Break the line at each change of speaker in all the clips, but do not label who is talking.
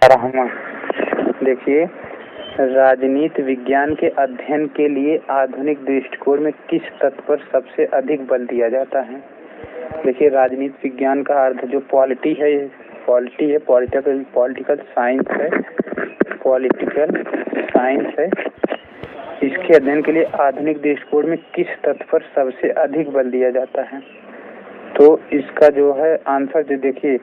रहमा। देखिए, राजनीति विज्ञान के अध्ययन के लिए आधुनिक दृष्टिकोण में किस तत्व पर सबसे अधिक बल दिया जाता है? देखिए, राजनीति विज्ञान का अर्थ जो पॉलिटिकल साइंस है। इसके अध्ययन के लिए आधुनिक दृष्टिकोण में किस तत्व पर सबसे अधिक बल दिया जाता है? तो इसका जो है आंसर जो देखिए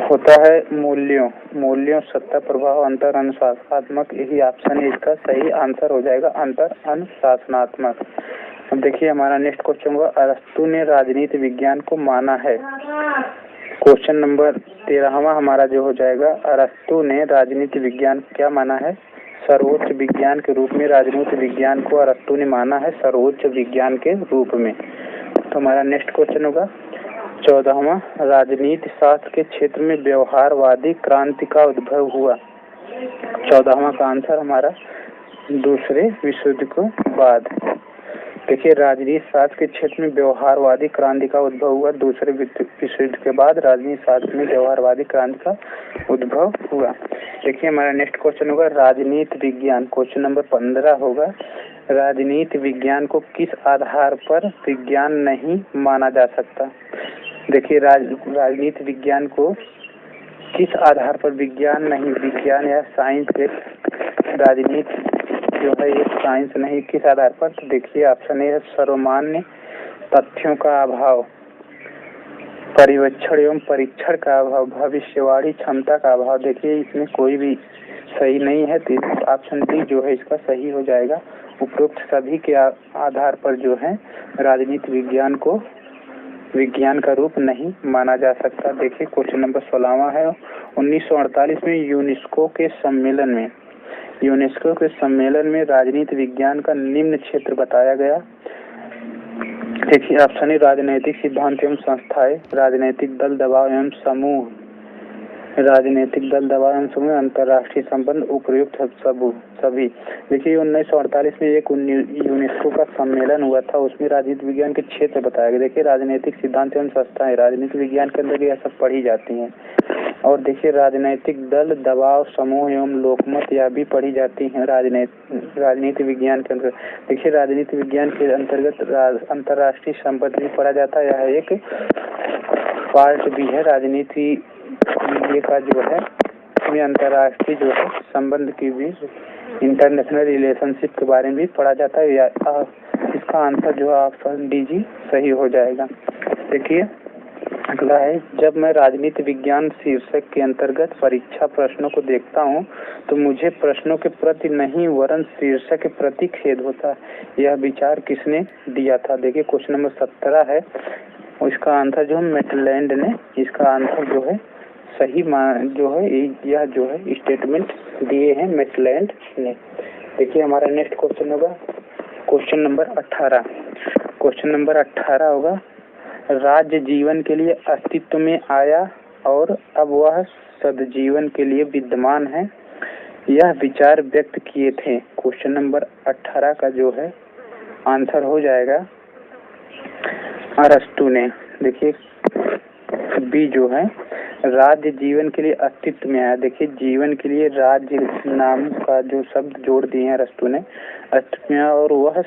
होता है मूल्यों, सत्ता, प्रभाव, अंतर, अनुशासनात्मक। यही ऑप्शन है, इसका सही आंसर हो जाएगा अंतर अनुशासनात्मक। अब देखिए हमारा नेक्स्ट क्वेश्चन होगा, अरस्तु ने राजनीति विज्ञान को माना है। क्वेश्चन नंबर 13वां हमारा जो हो जाएगा, अरस्तु ने राजनीति विज्ञान क्या माना है? सर्वोच्च विज्ञान के रूप में राजनीति विज्ञान को अरस्तु ने माना है, सर्वोच्च विज्ञान के रूप में। तो हमारा नेक्स्ट क्वेश्चन होगा 14वां, राजनीति शास्त्र के क्षेत्र में व्यवहारवादी क्रांति का उद्भव हुआ। 14वां का आंसर हमारा दूसरे विश्व युद्ध के बाद। देखिए, राजनीति शास्त्र के क्षेत्र में व्यवहारवादी क्रांति का उद्भव हुआ दूसरे विश्व युद्ध के बाद। राजनीति शास्त्र में व्यवहारवादी क्रांति का उद्भव हुआ। देखिए हमारा नेक्स्ट क्वेश्चन होगा, राजनीति विज्ञान। क्वेश्चन नंबर 15 होगा, राजनीति विज्ञान को किस आधार पर विज्ञान नहीं माना जा सकता? देखिए, राजनीति विज्ञान को किस आधार पर विज्ञान नहीं, विज्ञान या साइंस के राजनीति जो है ये साइंस नहीं, किस आधार पर? तो देखिए ऑप्शन ए है, सर्वमान्य तथ्यों का अभाव, परिवेक्षण एवं परीक्षण का अभाव, भविष्यवाणी क्षमता का अभाव। देखिए इसमें कोई भी सही नहीं है, तो ऑप्शन डी जो है इसका सही हो जाएगा। उपरोक्त सभी के आधार पर जो है राजनीति विज्ञान को विज्ञान का रूप नहीं माना जा सकता। देखिए क्वेश्चन नंबर 16वां है, 1948 में यूनेस्को के सम्मेलन में राजनीति विज्ञान का निम्न क्षेत्र बताया गया। देखिए ऑप्शन ए, राजनीतिक सिद्धांत एवं संस्थाएं, राजनीतिक दल, दबाव एवं समूह, अंतर्राष्ट्रीय संबंध, उपयुक्त सभी। देखिए 1948 में एक यूनेस्को का सम्मेलन हुआ था, उसमें राजनीति विज्ञान के क्षेत्र बताया गया। देखिए राजनीतिक सिद्धांत एवं संस्थाएं राजनीति विज्ञान के अंदर यह सब पढ़ी जाती हैं। और देखिए राजनीतिक दल, दबाव, समूह एवं लोकमत यह भी पढ़ी जाती हैं राजनीति विज्ञान के अंदर। देखिए राजनीति विज्ञान के अंतर्गत अंतर्राष्ट्रीय संबंध भी पढ़ा जाता है, यह एक पार्ट भी है राजनीति ये का जो है, इसमें अंतर्राष्ट्रीय जो है संबंध की भी, इंटरनेशनल रिलेशनशिप के बारे में भी पढ़ा जाता है। इसका आंसर जो है ऑप्शन डी जी सही हो जाएगा। देखिए अगला है, जब मैं राजनीति विज्ञान शीर्षक के अंतर्गत परीक्षा प्रश्नों को देखता हूं तो मुझे प्रश्नों के प्रति नहीं वरन शीर्षक के प्रति खेद होता है। यह विचार किसने दिया था? देखिए क्वेश्चन नंबर 17 है, इसका आंसर जो है मेटलैंड ने, इसका आंसर जो है सही जो है यह जो है स्टेटमेंट दिए हैं मेटलैंड ने। देखिए हमारा नेक्स्ट क्वेश्चन होगा क्वेश्चन नंबर 18। क्वेश्चन नंबर 18 होगा, राज्य जीवन के लिए अस्तित्व में आया और अब वह सदजीवन के लिए विद्यमान है, यह विचार व्यक्त किए थे। क्वेश्चन नंबर 18 का जो है आंसर हो जाएगा अरस्तु ने। देखिए बी जो है, राज्य जीवन के लिए अस्तित्व में आया। देखिए जीवन के लिए राज्य नाम का जो शब्द जोड़ दिए हैं अरस्तु ने, अस्तित्व में, और वह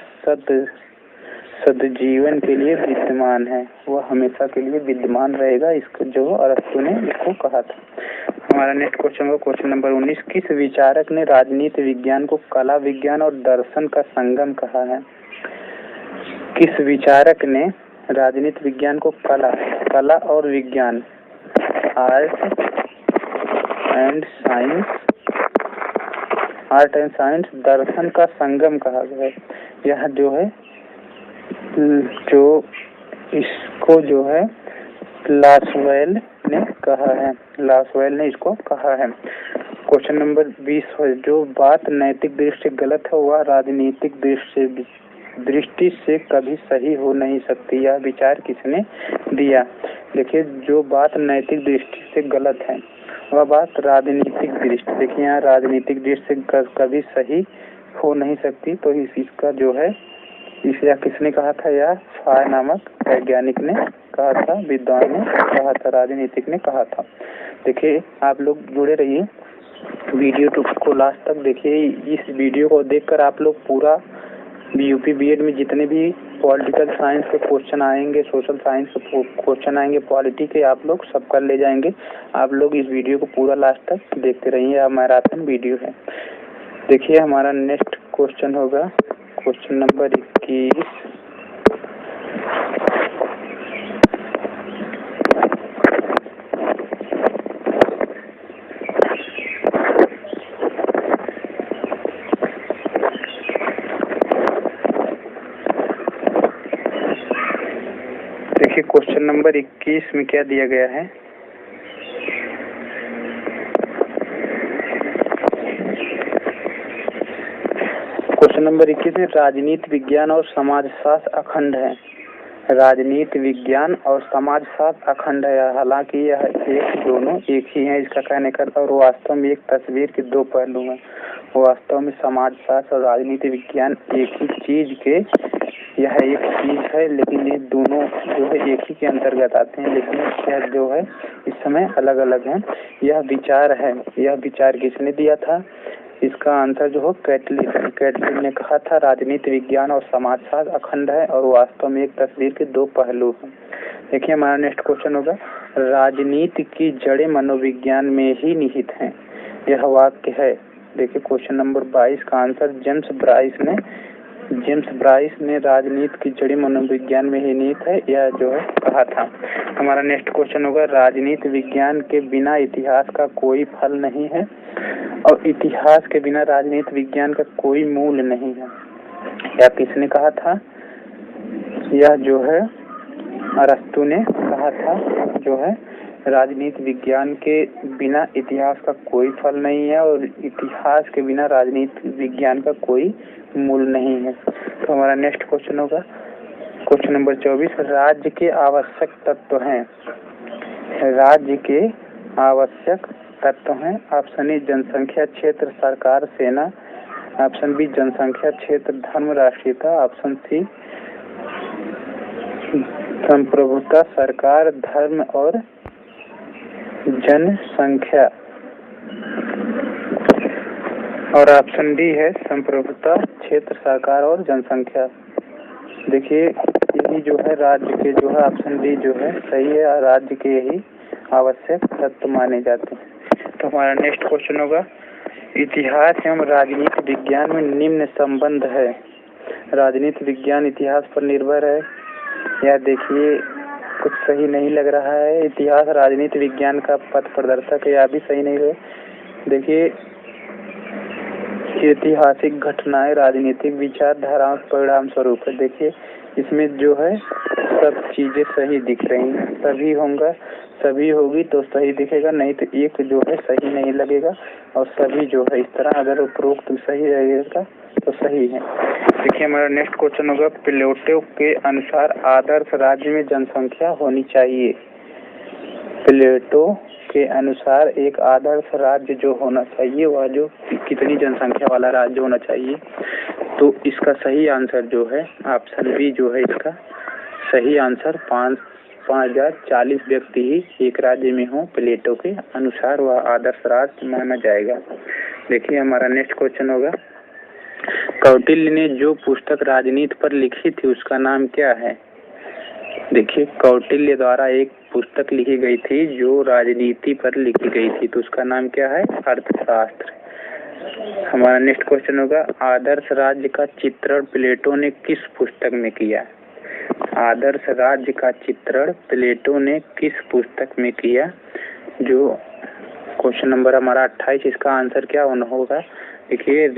सदजीवन के लिए विद्यमान है, वह हमेशा के लिए विद्यमान रहेगा, इसको जो अरस्तु ने इसको कहा था। हमारा नेक्स्ट क्वेश्चन होगा क्वेश्चन नंबर 19, किस विचारक ने राजनीति विज्ञान को कला विज्ञान और दर्शन का संगम कहा है? किस विचारक ने राजनीति विज्ञान को कला और विज्ञान, आर्ट एंड साइंस, दर्शन का संगम कहा गया है? यह जो है जो इसको जो है लासवेल ने कहा है, लासवेल ने इसको कहा है। क्वेश्चन नंबर 20 है, जो बात नैतिक दृष्टि से गलत है वह राजनीतिक दृष्टि से कभी सही हो नहीं सकती, यह विचार किसने दिया? देखिए जो बात नैतिक दृष्टि से गलत है वह बात राजनीतिक दृष्टि, देखिए यहाँ राजनीतिक दृष्टि से कभी सही हो नहीं सकती, तो इसका जो है इसे किसने कहा था? यह फाय नामक वैज्ञानिक ने कहा था, विद्वान ने कहा था, राजनीतिक ने कहा था। देखिए आप लोग जुड़े रहिए, वीडियो को लास्ट तक देखिए। इस वीडियो को देखकर आप लोग पूरा यूपी बीएड में जितने भी पॉलिटिकल साइंस के क्वेश्चन आएंगे, सोशल साइंस के क्वेश्चन आएंगे, पॉलिटी के, आप लोग सब कर ले जाएंगे। आप लोग इस वीडियो को पूरा लास्ट तक देखते रहिए, यह मैराथन वीडियो है। देखिए हमारा नेक्स्ट क्वेश्चन होगा क्वेश्चन नंबर 21। देखिए क्वेश्चन नंबर 21 में क्या दिया गया है। क्वेश्चन नंबर 21 में राजनीति विज्ञान और समाजशास्त्र अखंड है। राजनीति विज्ञान और समाजशास्त्र अखंड है, हालांकि यह दोनों एक ही हैं, इसका कहने का, और वास्तव में एक तस्वीर के दो पहलू हैं। वास्तव में समाजशास्त्र और राजनीति विज्ञान एक ही चीज के, यह एक चीज है, लेकिन ये दोनों जो है एक ही के अंतर्गत आते हैं, लेकिन यह जो है इस समय अलग अलग हैं। यह विचार है, यह विचार किसने दिया था? इसका आंसर जो हो कैटलिन ने कहा था, राजनीति विज्ञान और समाजशास्त्र अखंड है और वास्तव में एक तस्वीर के दो पहलू हैं। देखिए हमारा नेक्स्ट क्वेश्चन होगा, राजनीति की जड़ें मनोविज्ञान में ही निहित हैं। यह वाक्य है। देखिए क्वेश्चन नंबर 22 का आंसर जेम्स ब्राइस ने राजनीति की जड़ें मनोविज्ञान में ही निहित है, यह जो है कहा था। हमारा नेक्स्ट क्वेश्चन होगा, राजनीति विज्ञान के बिना इतिहास का कोई फल नहीं है और इतिहास के बिना राजनीति विज्ञान का कोई मूल नहीं है। यह किसने कहा था? यह जो है अरस्तु ने कहा था, जो है राजनीति विज्ञान के बिना इतिहास का कोई फल नहीं है और इतिहास के बिना राजनीति विज्ञान का कोई मूल नहीं है। तो हमारा नेक्स्ट क्वेश्चन होगा क्वेश्चन नंबर 24, राज्य के आवश्यक तत्व हैं। राज्य के आवश्यक तत्व हैं। ऑप्शन ए जनसंख्या, क्षेत्र, सरकार, सेना। ऑप्शन बी जनसंख्या, क्षेत्र, धर्म, राष्ट्रीयता। ऑप्शन सी संप्रभुता, सरकार, धर्म और जनसंख्या। और ऑप्शन डी है संप्रभुता, क्षेत्र, सरकार और जनसंख्या। देखिए यही जो है राज्य के जो है ऑप्शन डी जो है सही है, राज्य के यही आवश्यक तत्व माने जाते हैं। तो हमारा नेक्स्ट क्वेश्चन होगा, इतिहास एवं राजनीति विज्ञान में निम्न संबंध है। राजनीति विज्ञान इतिहास पर निर्भर है। यह देखिए कुछ सही नहीं लग रहा है। इतिहास राजनीति विज्ञान का पथ प्रदर्शक है, यह भी सही नहीं है। देखिए ऐतिहासिक घटनाएं राजनीतिक विचारधाराओं के परिणाम स्वरूप है। देखिए इसमें जो है सब चीजें सही दिख रही हैं, सभी होंगे, सभी होगी तो सही दिखेगा, नहीं तो एक जो है सही नहीं लगेगा और सभी जो है इस तरह अगर उपरोक्त सही रहेगा तो सही है। देखिए हमारा नेक्स्ट क्वेश्चन होगा, प्लेटो के अनुसार आदर्श राज्य में जनसंख्या होनी चाहिए। प्लेटो के अनुसार एक आदर्श राज्य जो होना चाहिए वह जो कितनी जनसंख्या वाला राज्य होना चाहिए? तो इसका सही आंसर जो है ऑप्शन बी जो है इसका सही आंसर 5,040 व्यक्ति ही एक राज्य में हो, प्लेटो के अनुसार वह आदर्श राज्य माना जाएगा। देखिए हमारा नेक्स्ट क्वेश्चन होगा, कौटिल्य ने जो पुस्तक राजनीति पर लिखी थी उसका नाम क्या है? देखिए कौटिल्य द्वारा एक पुस्तक लिखी गई थी जो राजनीति पर लिखी गई थी, तो उसका नाम क्या है? अर्थशास्त्र। हमारा नेक्स्ट क्वेश्चन होगा, आदर्श राज्य का चित्रण प्लेटो ने किस पुस्तक में किया? आदर्श राज्य का चित्रण प्लेटो ने किस पुस्तक में किया? जो क्वेश्चन नंबर हमारा 28, इसका आंसर क्या होगा? देखिए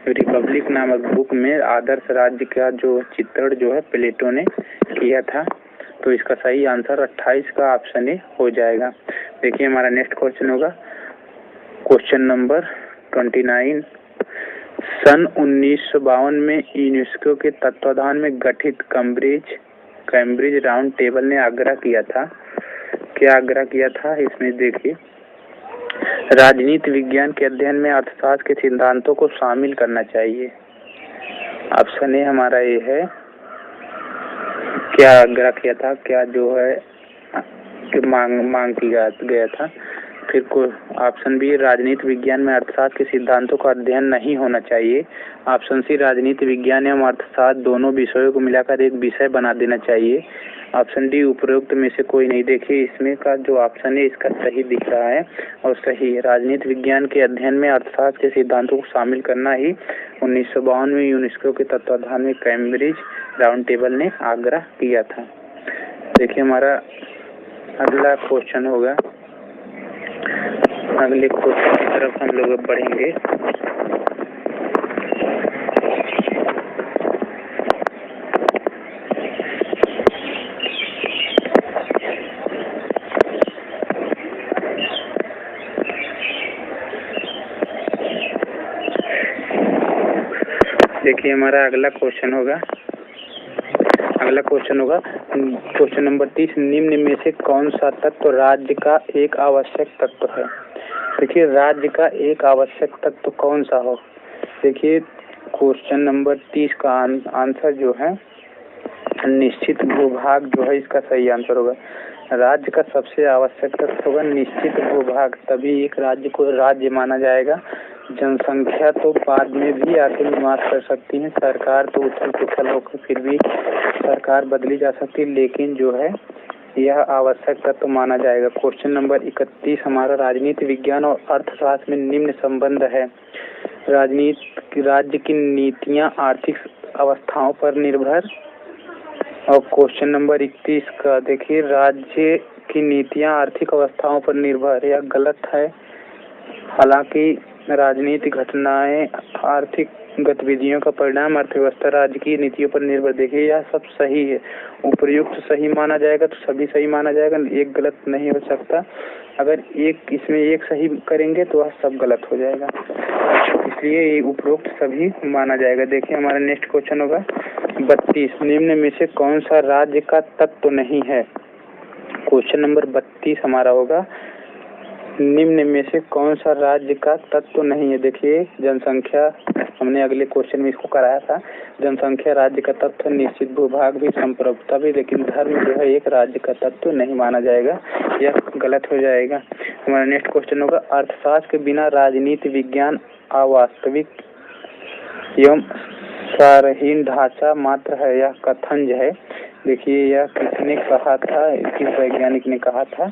रिपब्लिक नामक बुक में आदर्श राज्य का जो चित्रण जो है प्लेटो ने किया था, तो इसका सही आंसर 28 का ऑप्शन ए हो जाएगा। देखिए हमारा नेक्स्ट क्वेश्चन होगा क्वेश्चन नंबर 29, सन 1952 में यूनेस्को के तत्वाधान में गठित कैम्ब्रिज राउंड टेबल ने आग्रह किया था, क्या आग्रह किया था? इसमें देखिए राजनीति विज्ञान के अध्ययन में अर्थशास्त्र के सिद्धांतों को शामिल करना चाहिए। ऑप्शन ए हमारा ये है, क्या आग्रह किया था, क्या जो है कि मांग की गया था। फिर को ऑप्शन बी, राजनीति विज्ञान में अर्थशास्त्र के सिद्धांतों का अध्ययन नहीं होना चाहिए। ऑप्शन सी, राजनीति विज्ञान एवं अर्थशास्त्र दोनों विषयों को मिलाकर एक विषय बना देना चाहिए। ऑप्शन डी, उपरोक्त में से कोई नहीं। देखिए इसमें का जो ऑप्शन है इसका सही दिख रहा है और सही है। राजनीति विज्ञान के अध्ययन में अर्थशास्त्र के सिद्धांतों को शामिल करना ही 1952 में यूनेस्को के तत्वाधान में कैम्ब्रिज राउंड टेबल ने आग्रह किया था। देखिए हमारा अगला क्वेश्चन होगा, अगले क्वेश्चन की तरफ हम लोग बढ़ेंगे। देखिए हमारा अगला क्वेश्चन होगा क्वेश्चन नंबर 30, निम्न में से कौन सा तत्व राज्य का एक आवश्यक तत्व है। देखिए राज्य का एक आवश्यक तत्व कौन सा हो। देखिए क्वेश्चन नंबर 30 का आंसर जो है निश्चित भूभाग जो है इसका सही आंसर होगा। राज्य का सबसे आवश्यक तत्व होगा निश्चित भूभाग, तभी एक राज्य को राज्य माना जाएगा। जनसंख्या तो बाद में भी आके निवास कर सकती है, सरकार तो उथल पुथल होकर फिर भी सरकार बदली जा सकती है, लेकिन जो है यह आवश्यक तत्व माना जाएगा। क्वेश्चन नंबर 31 हमारा, राजनीति विज्ञान और अर्थशास्त्र में निम्न संबंध है। राज्य की नीतियां आर्थिक अवस्थाओं पर निर्भर। और क्वेश्चन नंबर 31 का देखिए, राज्य की नीतियां आर्थिक अवस्थाओं पर निर्भर, यह गलत है। हालांकि राजनीतिक घटनाएं आर्थिक गतिविधियों का परिणाम, अर्थव्यवस्था राज्य की नीतियों पर निर्भर। देखिए यह सब सही है, उपयुक्त सही माना जाएगा तो सभी सही माना जाएगा, एक गलत नहीं हो सकता। अगर एक इसमें एक सही करेंगे तो वह सब गलत हो जाएगा, इसलिए ये उपरोक्त सभी माना जाएगा। देखिए हमारा नेक्स्ट क्वेश्चन होगा 32, निम्न में से कौन सा राज्य का तत्व नहीं है। क्वेश्चन नंबर 32 हमारा होगा, निम्न में से कौन सा राज्य का तत्व नहीं है। देखिए जनसंख्या, हमने अगले क्वेश्चन में इसको कराया था, जनसंख्या राज्य का तत्व, निश्चित भूभाग भी, संप्रभुता भी, लेकिन धर्म जो है एक राज्य का तत्व नहीं माना जाएगा, यह गलत हो जाएगा। हमारा नेक्स्ट क्वेश्चन होगा, अर्थशास्त्र के बिना राजनीति विज्ञान अवास्तविक एवं सारहीन ढांचा मात्र है, यह कथन जो है। देखिए यह किसने कहा था, किस वैज्ञानिक ने कहा था।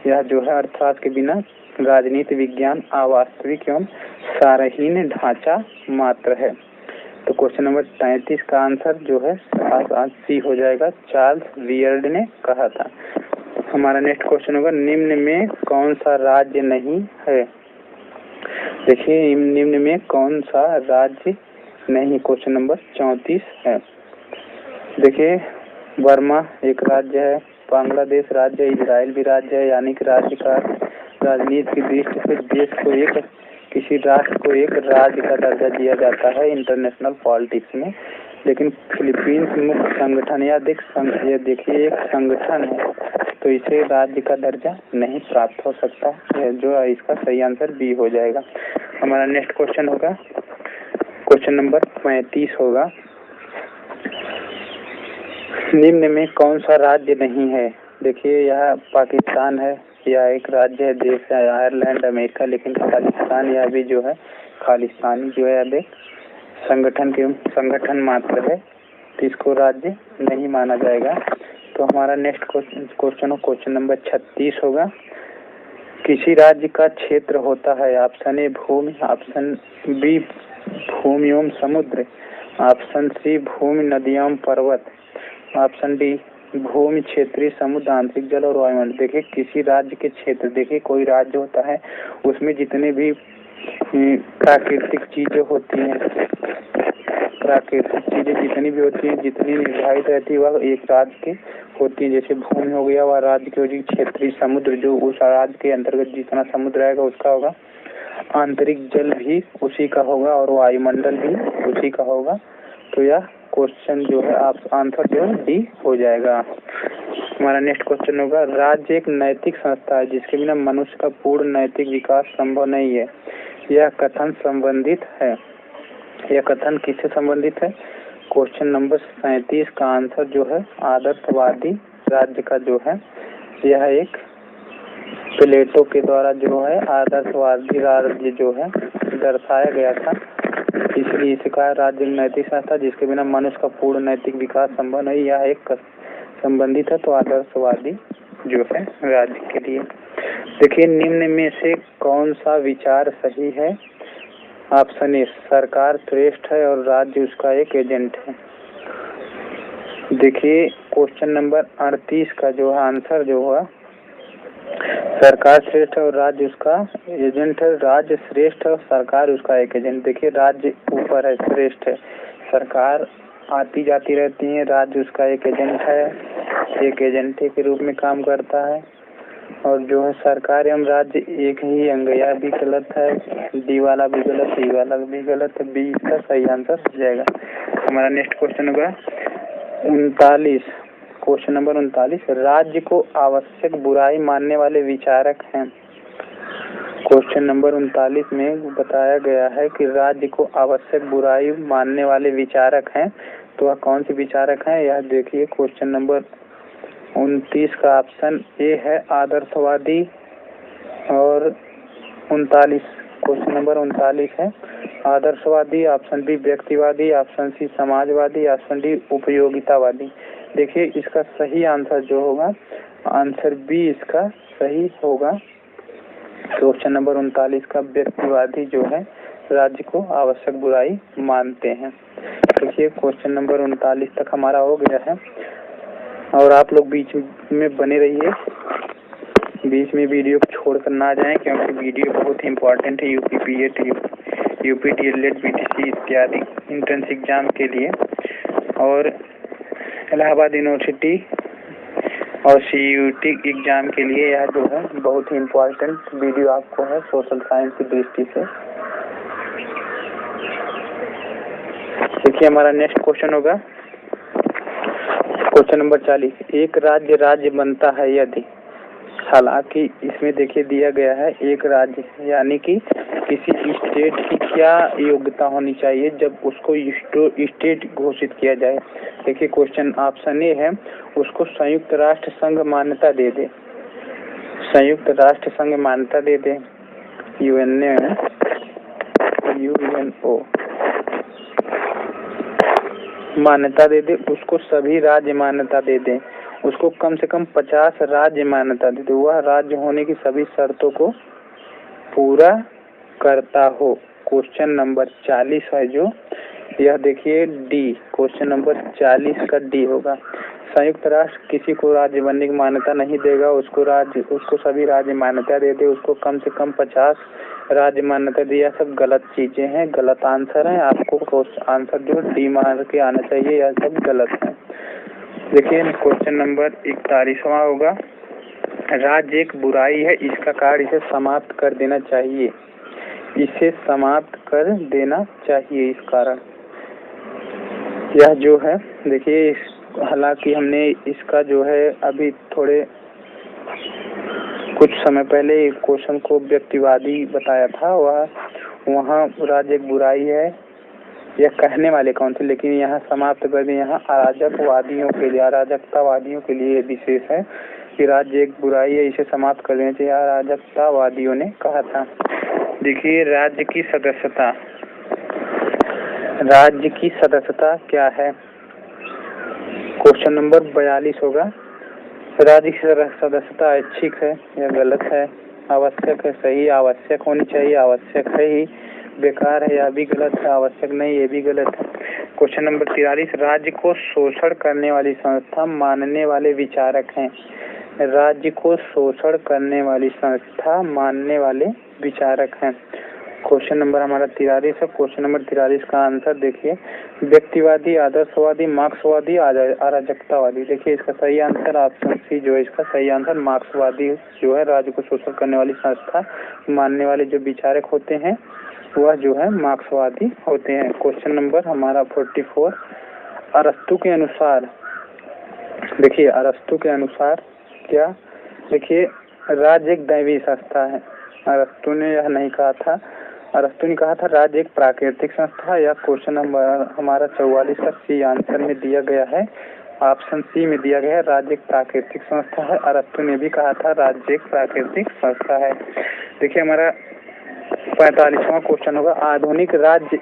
यह जो है अर्थशास्त्र के बिना राजनीति विज्ञान अवास्तविक एवं सारहीन ढांचा मात्र है। तो क्वेश्चन नंबर 33 का आंसर जो है सी हो जाएगा, चार्ल्स वियर्ड ने कहा था। हमारा नेक्स्ट क्वेश्चन होगा, निम्न में कौन सा राज्य नहीं है। देखिए निम्न में कौन सा राज्य नहीं, क्वेश्चन नंबर 34 है। देखिए बर्मा एक राज्य है, बांग्लादेश राज्य है, इजराइल भी राज्य है, यानी कि राज्य का राजनीति की दृष्टि से देश को एक, किसी राष्ट्र को एक राज्य का दर्जा दिया जाता है इंटरनेशनल पॉलिटिक्स में। लेकिन फिलीपींस मुख्य संगठन या देखिए एक संगठन है, तो इसे राज्य का दर्जा नहीं प्राप्त हो सकता है, जो इसका सही आंसर बी हो जाएगा। हमारा नेक्स्ट क्वेश्चन होगा, क्वेश्चन नंबर 35 होगा, निम्न में कौन सा राज्य नहीं है। देखिए यह पाकिस्तान है, यह एक राज्य है, देश है आयरलैंड अमेरिका, लेकिन खालिस्तान यह भी जो है खालिस्तानी जो है अब एक संगठन मात्र है, तो इसको राज्य नहीं माना जाएगा। तो हमारा नेक्स्ट क्वेश्चन नंबर 36 होगा, किसी राज्य का क्षेत्र होता है। ऑप्शन ए भूमि, ऑप्शन बी भूमि एवं समुद्र, ऑप्शन सी भूमि नदी एवं पर्वत, ऑप्शन डी भूमि क्षेत्रीय समुद्र आंतरिक जल और वायुमंडल। देखिए किसी राज्य के क्षेत्र, देखिए कोई राज्य होता है उसमें जितने भी प्राकृतिक चीजें होती हैं, प्राकृतिक चीजें जितनी भी होती हैं, जितनी निर्धारित रहती है वह एक राज्य की होती है। जैसे भूमि हो गया वह राज्य की होगी, क्षेत्रीय समुद्र जो उस राज्य के अंतर्गत जितना समुद्र रहेगा उसका होगा, आंतरिक जल भी उसी का होगा और वायुमंडल भी उसी का होगा। तो यह क्वेश्चन जो है आप आंसर जो है डी हो जाएगा। हमारा नेक्स्ट क्वेश्चन होगा, राज्य एक नैतिक संस्था है जिसके बिना मनुष्य का पूर्ण नैतिक विकास संभव नहीं है, यह कथन संबंधित है। यह कथन किससे संबंधित है? क्वेश्चन नंबर 37 का आंसर जो है आदर्शवादी राज्य का जो है यह एक प्लेटो के द्वारा जो है आदर्शवादी राज्य जो है दर्शाया गया था। इसलिए इसका राज्य नैतिक संस्था जिसके बिना मनुष्य का पूर्ण नैतिक विकास संभव नहीं, यह एक संबंधित है तो आदर्शवादी जो है राज्य के लिए। देखिए निम्न में से कौन सा विचार सही है? ऑप्शन ए, सरकार श्रेष्ठ है और राज्य उसका एक एजेंट है। देखिए क्वेश्चन नंबर 38 का जो आंसर जो हुआ सरकार श्रेष्ठ है और राज्य उसका एजेंट है। राज्य श्रेष्ठ है और सरकार उसका एक एजेंट। देखिए राज्य ऊपर है, श्रेष्ठ है, सरकार आती जाती रहती है, राज्य उसका एक एजेंट है, एक एजेंटे के रूप में काम करता है। और जो है सरकार एवं राज्य एक ही अंग, यह भी गलत है, डी वाला भी गलत, ई वाला भी गलत है, बी इसका सही आंसर हो जाएगा। हमारा नेक्स्ट क्वेश्चन होगा 39, क्वेश्चन नंबर 39, राज्य को आवश्यक बुराई मानने वाले विचारक हैं। क्वेश्चन नंबर 39 में बताया गया है कि राज्य को आवश्यक बुराई मानने वाले विचारक हैं, तो वह कौन से विचारक हैं? यह देखिए क्वेश्चन नंबर 29 का ऑप्शन ए है आदर्शवादी और 39 क्वेश्चन नंबर 39 है आदर्शवादी, ऑप्शन बी व्यक्तिवादी, ऑप्शन सी समाजवादी, ऑप्शन डी उपयोगितावादी। देखिए इसका सही आंसर जो होगा आंसर बी इसका सही होगा। क्वेश्चन नंबर 39 का व्यक्तिवादी जो है राज्य को आवश्यक बुराई मानते हैं। देखिए क्वेश्चन नंबर 39 तक हमारा हो गया है और आप लोग बीच में बने रहिए, बीच में वीडियो को छोड़कर ना जाएं क्योंकि वीडियो बहुत ही इम्पोर्टेंट है यूपी डीएलएड बीटीसी इत्यादि एंट्रेंस एग्जाम के लिए और इलाहाबाद यूनिवर्सिटी और सीयूटी एग्जाम के लिए। यह जो है बहुत ही इम्पोर्टेंट वीडियो आपको है सोशल साइंस की दृष्टि से। देखिए हमारा नेक्स्ट क्वेश्चन होगा क्वेश्चन नंबर 40, एक राज्य बनता है यदि, हालांकि इसमें देखिए दिया गया है एक राज्य यानी कि किसी स्टेट की क्या योग्यता होनी चाहिए जब उसको स्टेट घोषित किया जाए। देखिए क्वेश्चन ऑप्शन ए है उसको संयुक्त राष्ट्र संघ मान्यता दे दे, संयुक्त राष्ट्र संघ मान्यता दे दे, यूएनओ मान्यता दे दे, उसको सभी राज्य मान्यता दे दे, उसको कम से कम 50 राज्य मान्यता दे दे, वह राज्य होने की सभी शर्तों को पूरा करता हो। क्वेश्चन नंबर 40 है जो यह देखिए डी, क्वेश्चन नंबर 40 का डी होगा। संयुक्त राष्ट्र किसी को राज्य बनने की मान्यता नहीं देगा, उसको सभी राज्य मान्यता दे दे, उसको कम से कम 50 राज्य मान्यता दी, यह सब गलत चीजें हैं, गलत आंसर है। आपको आंसर जो डी मार के आना चाहिए, यह सब गलत है। देखिए क्वेश्चन नंबर 41वां होगा, राज्य एक बुराई है, इसका कार्य इसे समाप्त कर देना चाहिए, इसे समाप्त कर देना चाहिए इस कारण। यह जो है देखिए हालांकि हमने इसका जो है अभी थोड़े कुछ समय पहले एक क्वेश्चन को व्यक्तिवादी बताया था, वहाँ राज्य एक बुराई है यह कहने वाले कौन थे, लेकिन यहाँ समाप्त कर दिए। यहाँ अराजकवादियों के लिए, अराजकतावादियों के लिए विशेष है कि राज्य एक बुराई है, इसे समाप्त कर देना चाहिए, अराजकतावादियों ने कहा था। देखिए राज्य की सदस्यता, राज्य की सदस्यता क्या है? क्वेश्चन नंबर 42 होगा, राज्य की सदस्यता ऐच्छिक है या गलत है, आवश्यक है सही, आवश्यक होनी चाहिए, आवश्यक है ही, बेकार है या भी गलत है, आवश्यक नहीं ये भी गलत है। क्वेश्चन नंबर 43, राज्य को शोषण करने वाली संस्था मानने वाले विचारक हैं, राज्य को शोषण करने वाली संस्था मानने वाले विचारक हैं। क्वेश्चन नंबर हमारा 43 है। क्वेश्चन नंबर 43 का आंसर देखिए व्यक्तिवादी, आदर्शवादी, मार्क्सवादी, अराजकतावादी। देखिए इसका सही आंसर ऑप्शन सी जो है इसका सही आंसर मार्क्सवादी जो है, राज्य को शोषण करने वाली संस्था मानने वाले जो विचारक होते हैं वह जो है मार्क्सवादी होते हैं। क्वेश्चन नंबर हमारा 44, अरस्तु के अनुसार, देखिए अरस्तु के अनुसार क्या, देखिए राज्य एक दैवीय संस्था है, अरस्तु ने यह नहीं कहा था, अरस्तु ने कहा था राज्य एक प्राकृतिक संस्था है। या क्वेश्चन नंबर हमारा 44 का सी आंसर में दिया गया है, ऑप्शन सी में दिया गया है, राज्य एक प्राकृतिक संस्था है। अरस्तु ने भी कहा था राज्य एक प्राकृतिक संस्था है। देखिए हमारा 45वां क्वेश्चन होगा, आधुनिक राज्य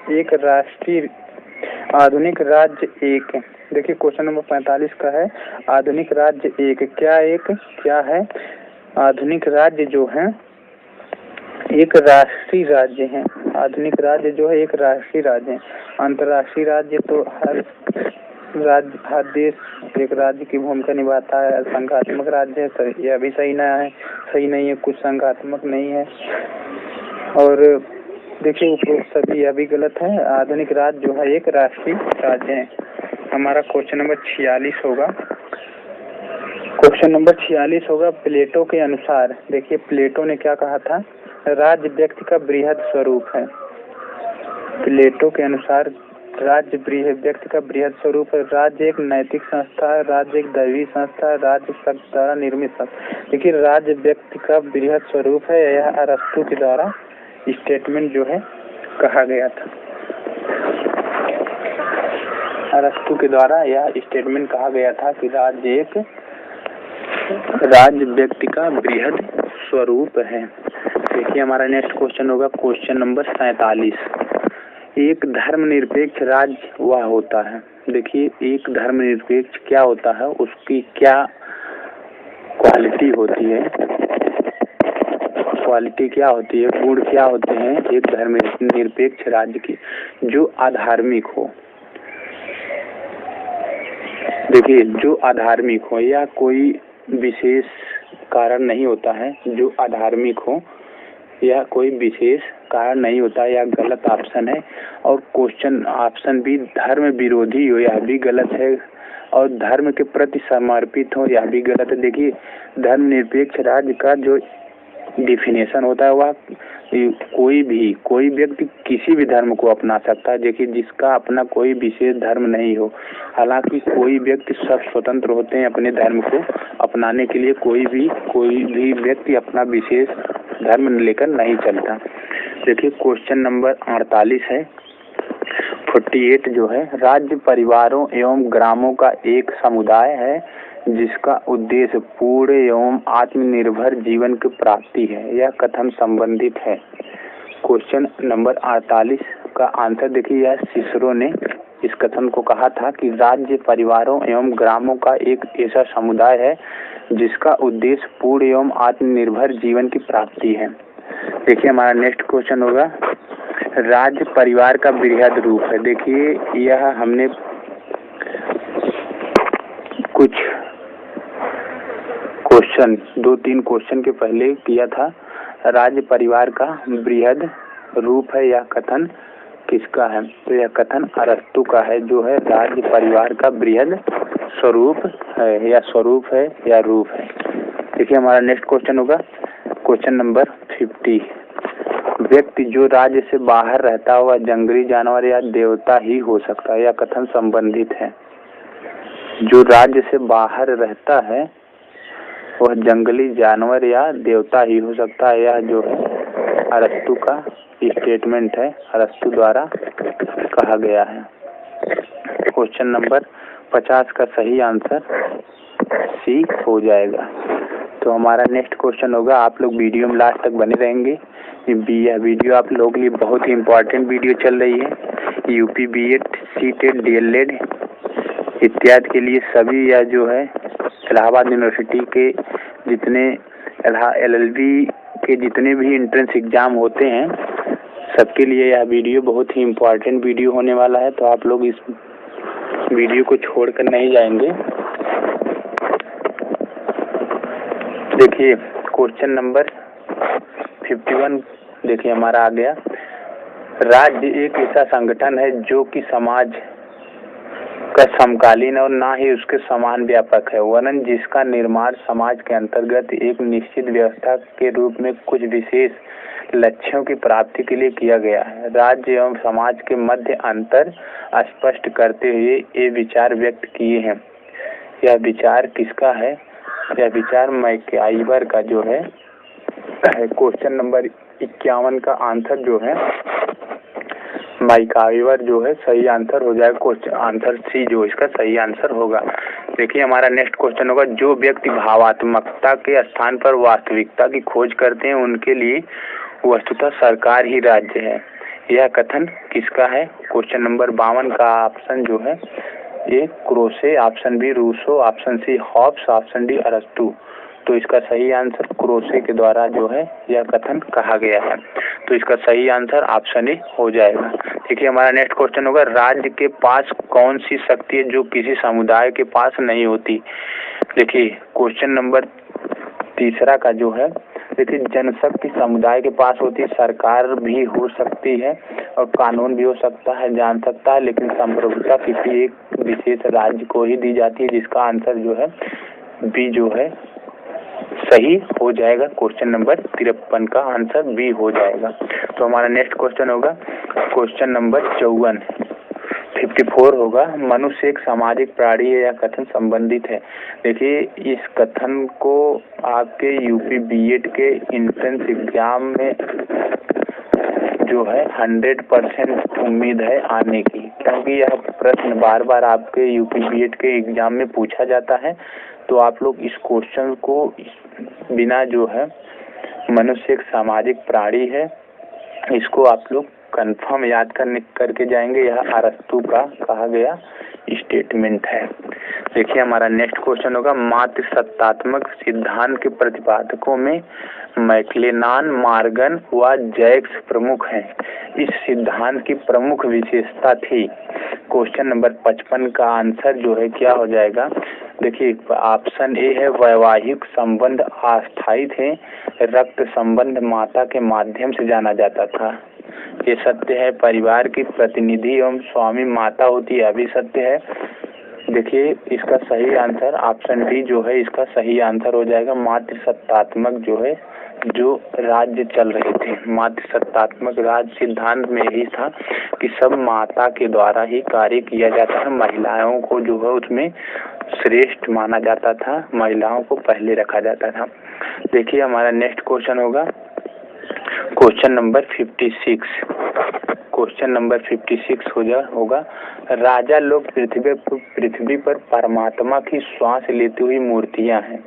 एक। देखिए क्वेश्चन नंबर 45 का है, आधुनिक राज्य एक क्या है? आधुनिक राज्य जो है एक राष्ट्रीय राज्य है। आधुनिक राज्य जो है एक राष्ट्रीय राज्य है। अंतर्राष्ट्रीय राज्य तो हर देश एक राज्य की भूमिका निभाता है। संघात्मक राज्य है, यह भी सही नहीं है, कुछ संघात्मक नहीं है। और देखिए उपरोक्त सभी यह भी गलत है। आधुनिक राज्य जो है एक राष्ट्रीय राज्य है। हमारा क्वेश्चन नंबर 46 होगा। क्वेश्चन नंबर 46 होगा, प्लेटो के अनुसार। देखिए प्लेटो ने क्या कहा था, राज्य व्यक्ति का बृहद स्वरूप है। प्लेटो के अनुसार राज्य व्यक्ति का बृहद स्वरूप है। राज्य एक नैतिक संस्था है, राज्य एक दैवीय संस्था है, राज्य शक्ति द्वारा निर्मित संस्था। देखिए राज्य व्यक्ति का बृहद स्वरूप है, यह अरस्तु के द्वारा स्टेटमेंट जो है कहा गया था। अरस्तु के द्वारा यह स्टेटमेंट कहा गया था कि राज्य व्यक्ति का बृहद स्वरूप है। देखिए हमारा नेक्स्ट क्वेश्चन होगा क्वेश्चन नंबर 47, एक धर्मनिरपेक्ष राज्य वह होता है। देखिए एक धर्मनिरपेक्ष क्या होता है, उसकी क्या क्वालिटी होती है, गुण क्या होते हैं एक धर्मनिरपेक्ष राज्य की? जो अधार्मिक हो। देखिए जो अधार्मिक हो या कोई विशेष कारण नहीं होता है, जो अधार्मिक हो या कोई विशेष कारण नहीं होता, या गलत ऑप्शन है। और क्वेश्चन ऑप्शन भी धर्म विरोधी हो, यह भी गलत है। और धर्म के प्रति समर्पित हो, यह भी गलत है। देखिए धर्मनिरपेक्ष राज्य का जो डिफिनेशन होता है वह कोई व्यक्ति किसी भी धर्म को अपना सकता है। देखिए जिसका अपना कोई विशेष धर्म नहीं हो। हालांकि कोई व्यक्ति सब स्वतंत्र होते हैं अपने धर्म को अपनाने के लिए। कोई भी व्यक्ति अपना विशेष धर्म लेकर नहीं चलता। देखिए क्वेश्चन नंबर 48 है, 48 जो है, राज्य परिवारों एवं ग्रामों का एक समुदाय है जिसका उद्देश्य पूर्ण एवं आत्मनिर्भर जीवन की प्राप्ति है। यह कथन संबंधित है। क्वेश्चन नंबर 48 का आंसर देखिए, यह सिसरो ने इस कथन को कहा था कि राज्य परिवारों एवं ग्रामों का एक ऐसा समुदाय है जिसका उद्देश्य पूर्ण एवं आत्मनिर्भर जीवन की प्राप्ति है। देखिए हमारा नेक्स्ट क्वेश्चन होगा, राज्य परिवार का बृहद रूप है। देखिए यह हमने कुछ क्वेश्चन 2-3 क्वेश्चन के पहले किया था। राज्य परिवार का बृहद रूप है, यह कथन किसका है? तो यह कथन अरस्तु का है, जो है राज्य परिवार का बृहद स्वरूप है, या रूप है। देखिए हमारा नेक्स्ट क्वेश्चन होगा क्वेश्चन नंबर 50, व्यक्ति जो राज्य से बाहर रहता हुआ जंगली जानवर या देवता ही हो सकता है। यह कथन संबंधित है। जो राज्य से बाहर रहता है वह जंगली जानवर या देवता ही हो सकता है। यह जो है अरस्तु का स्टेटमेंट है, अरस्तु द्वारा कहा गया है। क्वेश्चन नंबर 50 का सही आंसर सी हो जाएगा। तो हमारा नेक्स्ट क्वेश्चन होगा, आप लोग वीडियो में लास्ट तक बने रहेंगे। यह वीडियो आप लोगों के लिए बहुत ही इम्पोर्टेंट वीडियो चल रही है। यूपी बीएड, सीटेट, डीएलएड इत्यादि के लिए सभी, या जो है इलाहाबाद यूनिवर्सिटी के जितने एलएलबी के जितने भी एंट्रेंस एग्जाम होते हैं सबके लिए यह वीडियो बहुत ही इम्पोर्टेंट वीडियो होने वाला है। तो आप लोग इस वीडियो को छोड़कर नहीं जाएंगे। देखिए क्वेश्चन नंबर 51 देखिए हमारा आ गया, राज्य एक ऐसा संगठन है जो कि समाज का समकालीन और ना ही उसके समान व्यापक है, वरन जिसका निर्माण समाज के अंतर्गत एक निश्चित व्यवस्था के रूप में कुछ विशेष लक्ष्यों की प्राप्ति के लिए किया गया है। राज्य एवं समाज के मध्य अंतर स्पष्ट करते हुए ये विचार व्यक्त किए हैं। यह विचार किसका है? यह विचार मैकआइवर का जो है क्वेश्चन नंबर 51 का आंसर जो है माइकाइवर जो है सही आंसर हो जाएगा। क्वेश्चन आंसर सी जो इसका सही आंसर होगा। देखिए हमारा नेक्स्ट क्वेश्चन होगा, जो व्यक्ति भावात्मकता के स्थान पर वास्तविकता की खोज करते हैं उनके लिए वस्तुतः सरकार ही राज्य है। यह कथन किसका है? क्वेश्चन नंबर 52 का ऑप्शन जो है A Croce, option B Rousseau, option C Hobbes, option D अरस्तु। तो इसका सही आंसर क्रोसे के द्वारा जो है यह कथन कहा गया है। तो इसका सही आंसर ऑप्शन ए हो जाएगा। देखिए हमारा नेक्स्ट क्वेश्चन होगा, राज्य के पास कौन सी शक्ति है जो किसी समुदाय के पास नहीं होती? देखिए क्वेश्चन नंबर 3 का जो है, देखिए जनशक्ति समुदाय के पास होती है, सरकार भी हो सकती है और कानून भी हो सकता है, जान सकता है, लेकिन संप्रभुता किसी एक विशेष राज्य को ही दी जाती है, जिसका आंसर जो है बी जो है सही हो जाएगा। क्वेश्चन नंबर 53 का आंसर बी हो जाएगा। तो हमारा नेक्स्ट क्वेश्चन होगा क्वेश्चन नंबर 54 होगा, मनुष्य एक सामाजिक प्राणी है, यह कथन संबंधित है। देखिए इस कथन को आपके यूपी बीएड के एंट्रेंस एग्जाम में जो है 100% उम्मीद है आने की, क्योंकि यह प्रश्न बार बार आपके यूपी बीएड के एग्जाम में पूछा जाता है। तो आप लोग इस क्वेश्चन को बिना जो है मनुष्य एक सामाजिक प्राणी है, इसको आप लोग कंफर्म याद करके जाएंगे। यह अरस्तु का कहा गया स्टेटमेंट है। देखिए हमारा नेक्स्ट क्वेश्चन होगा, मात्र सत्तात्मक सिद्धांत के प्रतिपादकों में मैक्लेनान, मार्गन व जैक्स प्रमुख हैं। इस सिद्धांत की प्रमुख विशेषता थी। क्वेश्चन नंबर 55 का आंसर जो है क्या हो जाएगा? देखिए ऑप्शन ए है वैवाहिक संबंध अस्थायी थे, रक्त संबंध माता के माध्यम से जाना जाता था, ये सत्य है। परिवार की प्रतिनिधि एवं स्वामी माता होती है, अभी सत्य है। देखिए इसका सही आंसर ऑप्शन डी जो है इसका सही आंसर हो जाएगा। मात्र सत्तात्मक जो है जो राज्य चल रहे थे, मात्र सत्तात्मक राज्य सिद्धांत में ही था कि सब माता के द्वारा ही कार्य किया जाता है, महिलाओं को जो है उसमें श्रेष्ठ माना जाता था, महिलाओं को पहले रखा जाता था। देखिए हमारा नेक्स्ट क्वेश्चन होगा क्वेश्चन नंबर 56। क्वेश्चन नंबर 56 होगा, राजा लोग पृथ्वी पर परमात्मा की श्वास लेती हुई मूर्तियां हैं।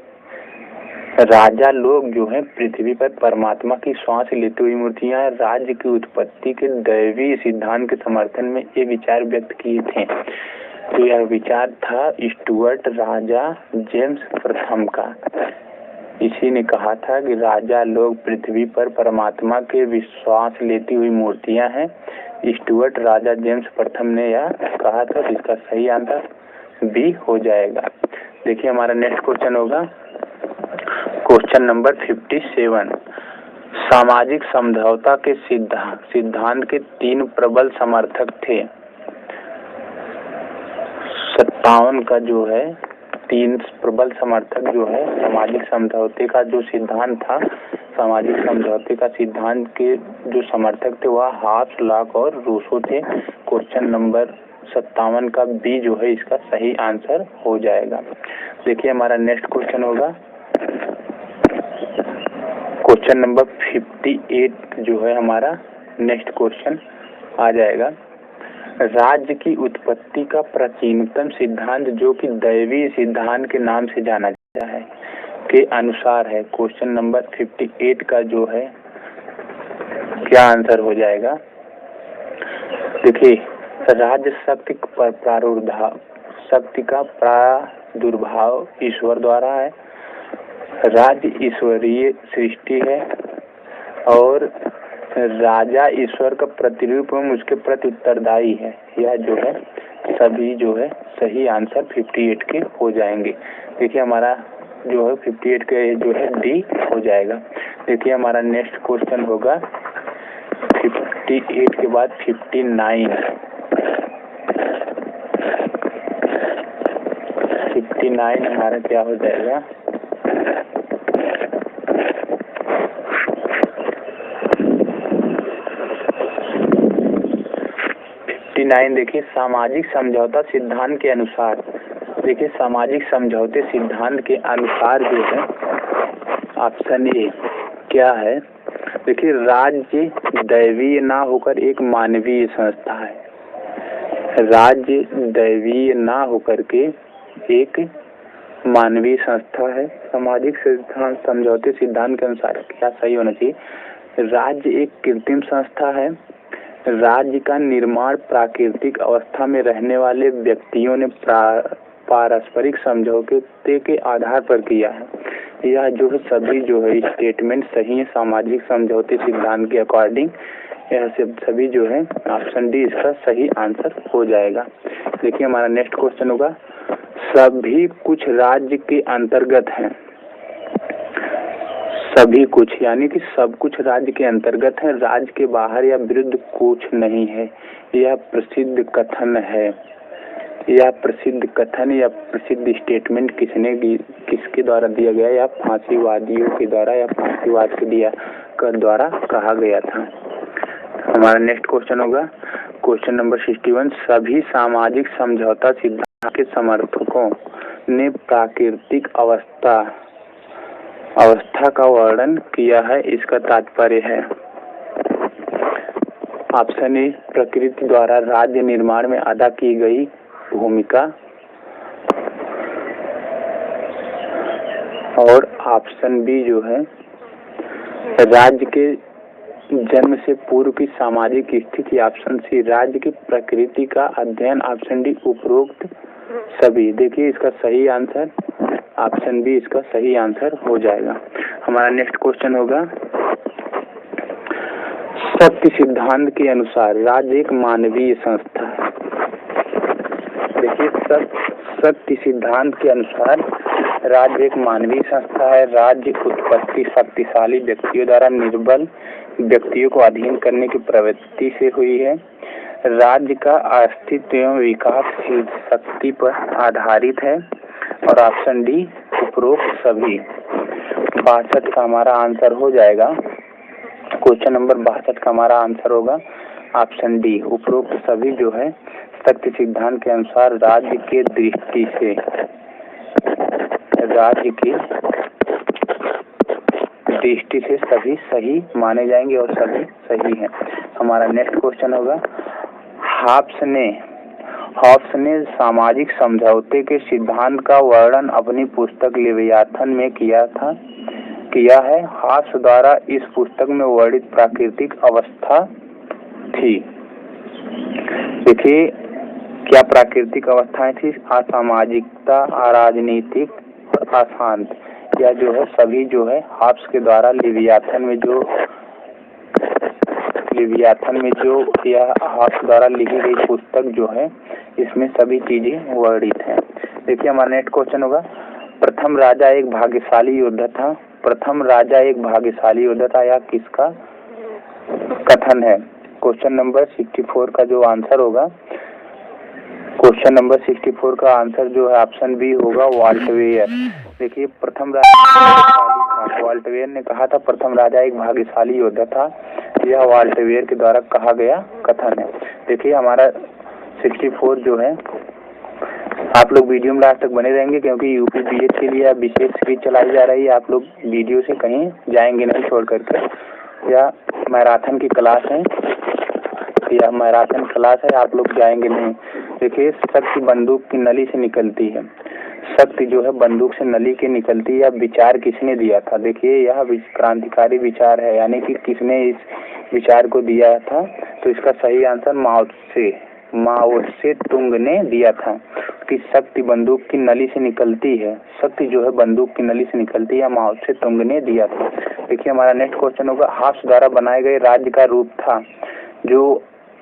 राजा लोग जो है पृथ्वी पर परमात्मा की श्वास लेती हुई मूर्तियां हैं। राज्य की उत्पत्ति के दैवी सिद्धांत के समर्थन में ये विचार व्यक्त किए थे। तो यह विचार था स्टुअर्ट राजा जेम्स प्रथम का। इसी ने कहा था कि राजा लोग पृथ्वी पर परमात्मा के विश्वास लेती हुई मूर्तियां हैं। स्टुअर्ट राजा जेम्स प्रथम ने यह कहा था। इसका सही आंसर बी हो जाएगा। देखिए हमारा नेक्स्ट क्वेश्चन होगा क्वेश्चन नंबर 57। सामाजिक समझौता के सिद्धांत के 3 प्रबल समर्थक थे। 57 का जो है 3 प्रबल समर्थक जो है सामाजिक समझौते का जो सिद्धांत था, सामाजिक समझौते का सिद्धांत के जो समर्थक थे वह हॉब्स, लॉक और रूसो थे। क्वेश्चन नंबर 57 का बी जो है इसका सही आंसर हो जाएगा। देखिए हमारा नेक्स्ट क्वेश्चन होगा क्वेश्चन नंबर 58 जो है हमारा नेक्स्ट क्वेश्चन आ जाएगा। राज्य की उत्पत्ति का प्राचीनतम सिद्धांत जो कि दैवी सिद्धांत के नाम से जाना जाता है के अनुसार है। क्वेश्चन नंबर 58 का जो है क्या आंसर हो जाएगा? देखिए राज्य शक्ति का प्रादुर्भाव ईश्वर द्वारा है। राज्य ईश्वरीय सृष्टि है और राजा ईश्वर का प्रतिरूप एवं उसके प्रति उत्तरदायी है। यह जो है सभी जो है सही आंसर 58 के हो जाएंगे। देखिए हमारा जो है 58 के जो है डी हो जाएगा। देखिए हमारा नेक्स्ट क्वेश्चन होगा 58 के बाद 59। 59 हमारा क्या हो जाएगा? देखिए सामाजिक समझौता सिद्धांत के अनुसार, देखिए सामाजिक समझौते सिद्धांत के अनुसार जो है ऑप्शन ए क्या है? देखिए, राज्य दैवीय ना होकर एक मानवीय संस्था है। राज्य दैवीय ना होकर के एक मानवीय संस्था है। सामाजिक सिद्धांत समझौते सिद्धांत के अनुसार क्या सही होना चाहिए? राज्य एक कृत्रिम संस्था है। राज्य का निर्माण प्राकृतिक अवस्था में रहने वाले व्यक्तियों ने पारस्परिक समझौते के आधार पर किया है। यह जो है सभी जो है स्टेटमेंट सही है सामाजिक समझौते सिद्धांत के अकॉर्डिंग। यह सभी जो है ऑप्शन डी इसका सही आंसर हो जाएगा। देखिए, हमारा नेक्स्ट क्वेश्चन होगा, सभी कुछ राज्य के अंतर्गत है। सभी कुछ यानी कि सब कुछ राज्य के अंतर्गत है, राज्य के बाहर या विरुद्ध कुछ नहीं है। यह प्रसिद्ध कथन है। यह प्रसिद्ध कथन या प्रसिद्ध स्टेटमेंट किसके द्वारा दिया गया? या फांसीवादियों के द्वारा या फांसीवाद के द्वारा कहा गया था। हमारा नेक्स्ट क्वेश्चन होगा क्वेश्चन नंबर 61, सभी सामाजिक समझौता सिद्धांत के समर्थकों ने प्राकृतिक अवस्था का वर्णन किया है। इसका तात्पर्य है ऑप्शन ए, प्रकृति द्वारा राज्य निर्माण में अदा की गई भूमिका, और ऑप्शन बी जो है राज्य के जन्म से पूर्व की सामाजिक स्थिति, ऑप्शन सी राज्य की प्रकृति का अध्ययन, ऑप्शन डी उपरोक्त सभी। देखिए, इसका सही आंसर ऑप्शन बी इसका सही आंसर हो जाएगा। हमारा नेक्स्ट क्वेश्चन होगा, शक्ति सिद्धांत के अनुसार राज्य एक मानवीय संस्था है। देखिए, शक्ति सिद्धांत के अनुसार राज्य एक मानवीय संस्था है। राज्य उत्पत्ति शक्तिशाली व्यक्तियों द्वारा निर्बल व्यक्तियों को अधीन करने की प्रवृत्ति से हुई है। राज्य का अस्तित्व एवं विकास शक्ति पर आधारित है, और ऑप्शन डी उपरोक्त सभी। 62 का हमारा आंसर हो जाएगा। क्वेश्चन नंबर 62 का हमारा आंसर होगा ऑप्शन डी उपरोक्त सभी जो है शक्ति सिद्धांत के अनुसार राज्य की दृष्टि से सभी सही माने जाएंगे और सभी सही हैं। हमारा नेक्स्ट क्वेश्चन होगा, हॉब्स ने सामाजिक समझौते के सिद्धांत का वर्णन अपनी पुस्तक लेवियाथन में किया है। हॉब्स द्वारा इस पुस्तक में वर्णित प्राकृतिक अवस्था थी। देखिए, क्या प्राकृतिक अवस्थाएं थी? असामाजिकता, अराजनीतिक और अशांत। यह जो है सभी जो है हॉब्स के द्वारा लेवियाथन में जो यह हॉब्स द्वारा लिखी गई पुस्तक जो है इसमें सभी चीजें वर्णित हैं। देखिए, हमारा नेक्स्ट क्वेश्चन होगा, प्रथम राजा एक भाग्यशाली योद्धा था। प्रथम राजा एक भाग्यशाली योद्धा था, यह किसका कथन है? क्वेश्चन नंबर 64 का जो आंसर होगा, क्वेश्चन नंबर 64 का आंसर जो है ऑप्शन बी होगा, वॉल्टेयर। देखिए, प्रथम राजा वॉल्टेयर ने कहा था प्रथम राजा एक भाग्यशाली योद्धा था। यह वॉल्टेयर के द्वारा कहा गया कथन है। देखिए, हमारा 64 जो है, आप लोग वीडियो में लास्ट तक बने रहेंगे क्योंकि यूपी बीएड के लिए विशेष सीरीज चलाई जा रही है। आप लोग वीडियो से कहीं जाएंगे नहीं छोड़ करके। या मैराथन की क्लास है, आप लोग जाएंगे नहीं। देखिए, शक्ति बंदूक की नली से निकलती है। शक्ति जो है बंदूक से नली के निकलती है। यह विचार किसने दिया था? देखिए, यह क्रांतिकारी विचार है, यानी कि किसने इस विचार को दिया था? तो इसका सही आंसर माओ से तुंग ने दिया था कि शक्ति बंदूक की नली से निकलती है। शक्ति जो है बंदूक की नली से निकलती है, माओ से तुंग ने दिया था। देखिए, हमारा नेक्स्ट क्वेश्चन होगा, हॉब्स द्वारा बनाए गए राज्य का रूप था। जो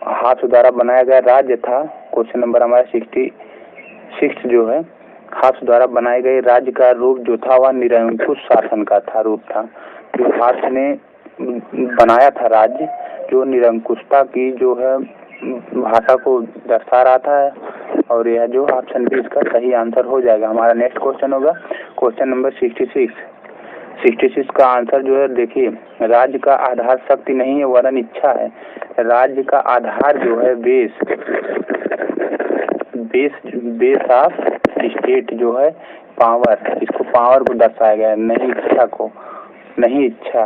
हॉब्स द्वारा बनाया गया राज्य था, क्वेश्चन नंबर हमारा 66 जो है, हॉब्स द्वारा बनाए गए राज्य का रूप जो था वह निरंकुश शासन का रूप था। जो हॉब्स ने बनाया था राज्य, जो निरंकुशता की जो है भाषा को दर्शा रहा था, और यह जो ऑप्शन बी इसका सही आंसर हो जाएगा। हमारा नेक्स्ट क्वेश्चन होगा क्वेश्चन नंबर 66 का आंसर जो है, देखिए, राज्य का आधार शक्ति नहीं है वरन इच्छा है। राज्य का आधार जो है बेस ऑफ स्टेट जो है पावर, इसको पावर को दर्शाया गया है, नहीं इच्छा।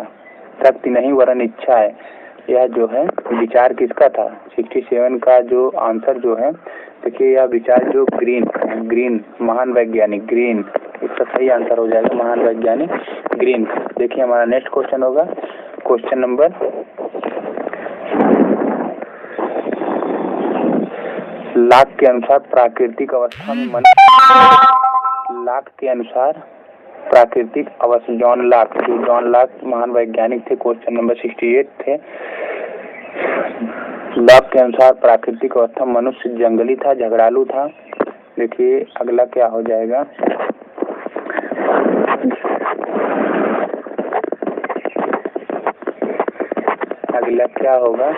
शक्ति नहीं वरन इच्छा है। यह जो है विचार किसका था? 67 का जो आंसर जो है, देखिए यह विचार जो ग्रीन महान वैज्ञानिक ग्रीन, इसका सही आंसर हो जाएगा महान वैज्ञानिक ग्रीन। देखिए हमारा नेक्स्ट क्वेश्चन होगा क्वेश्चन नंबर लाक के अनुसार प्राकृतिक अवस्था में मनुष्य, लाक के अनुसार प्राकृतिक अवस्था, जॉन लाक महान वैज्ञानिक थे, क्वेश्चन नंबर 68 थे। लाक के अनुसार प्राकृतिक अवस्था मनुष्य जंगली था, झगड़ालू था। देखिए अगला क्या हो जाएगा, अगला क्या होगा,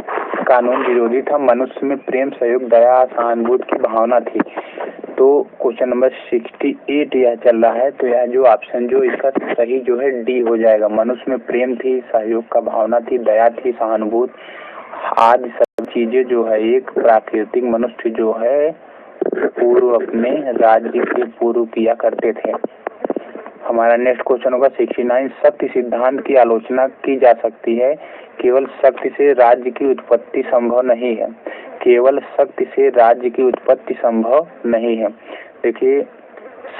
कानून विरोधी था, मनुष्य में प्रेम, सहयोग, दया, सहानुभूति की भावना थी। तो क्वेश्चन नंबर 68 यह चल रहा है, तो यह जो ऑप्शन जो इसका सही जो है डी हो जाएगा। मनुष्य में प्रेम थी, सहयोग का भावना थी, दया थी, सहानुभूति आदि सब चीजें जो है एक प्राकृतिक मनुष्य जो है पूर्व अपने राज्य के पूर्व किया करते थे। हमारा नेक्स्ट क्वेश्चन होगा 69, शक्ति सिद्धांत की आलोचना की जा सकती है, केवल शक्ति से राज्य की उत्पत्ति संभव नहीं है। केवल शक्ति से राज्य की उत्पत्ति संभव नहीं है। देखिए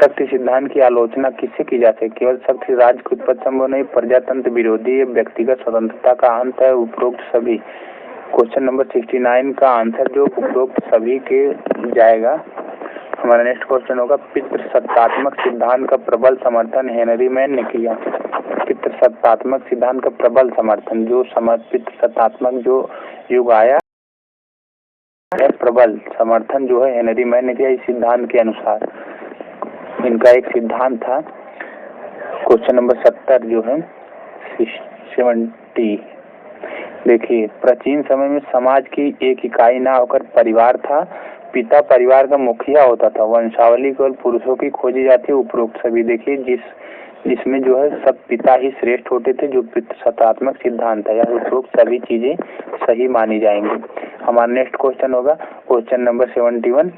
शक्ति सिद्धांत की आलोचना किससे की जाती है? केवल शक्ति से राज्य की उत्पत्ति संभव नहीं, प्रजातंत्र विरोधी, व्यक्तिगत स्वतंत्रता का अंत है, उपरोक्त सभी। क्वेश्चन नंबर 69 का आंसर जो उपरोक्त सभी के जाएगा। हमारा नेक्स्ट क्वेश्चन होगा पितृसत्तात्मक सिद्धांत का प्रबल समर्थन हेनरी मैन ने किया। पितृसत्तात्मक सिद्धांत का प्रबल समर्थन, जो पितृसत्तात्मक जो युग आया है, प्रबल समर्थन जो है हेनरी मैन ने किया इस सिद्धांत के अनुसार। इनका एक सिद्धांत था। क्वेश्चन नंबर 70 जो है 70, देखिए प्राचीन समय में समाज की एक इकाई ना होकर परिवार था, पिता परिवार का मुखिया होता था, वंशावली केवल पुरुषों की खोजी जाती है, उपरोक्त सभी। देखिए जिसमें जो है सब पिता ही श्रेष्ठ होते थे, जो पितृसत्तात्मक सिद्धांत है, या उपरोक्त सभी चीजें सही मानी जाएंगी। हमारा नेक्स्ट क्वेश्चन होगा क्वेश्चन नंबर 71,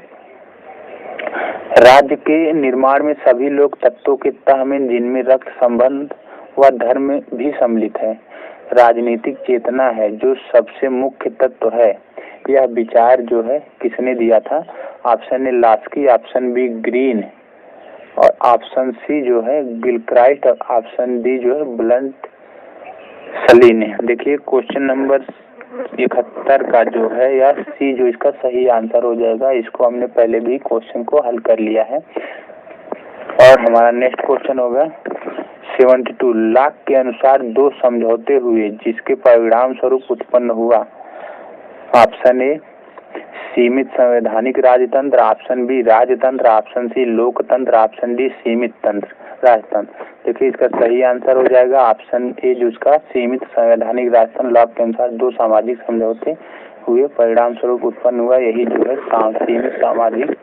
राज्य के निर्माण में सभी लोग तत्वों के तह में जिनमें रक्त संबंध व धर्म भी सम्मिलित है, राजनीतिक चेतना है जो सबसे मुख्य तत्व है। यह विचार जो है किसने दिया था? Option A Laski, option B Green और ऑप्शन सी जो है गिलक्राइस्ट और ऑप्शन डी जो है ब्लंट सली ने। देखिए क्वेश्चन नंबर 71 का जो है या सी जो इसका सही आंसर हो जाएगा। इसको हमने पहले भी क्वेश्चन को हल कर लिया है। और हमारा नेक्स्ट क्वेश्चन होगा 72, लाक के अनुसार दो समझौते हुए जिसके परिणाम स्वरूप उत्पन्न हुआ। ऑप्शन ए सीमित संवैधानिक राजतंत्र, ऑप्शन बी राजतंत्र, ऑप्शन सी लोकतंत्र, ऑप्शन डी सीमित तंत्र राजतंत्र। देखिए इसका सही आंसर हो जाएगा ऑप्शन ए जो इसका सीमित संवैधानिक राजतंत्र। लाक के अनुसार दो सामाजिक समझौते हुए परिणाम स्वरूप उत्पन्न हुआ, यही जो है सीमित सामाजिक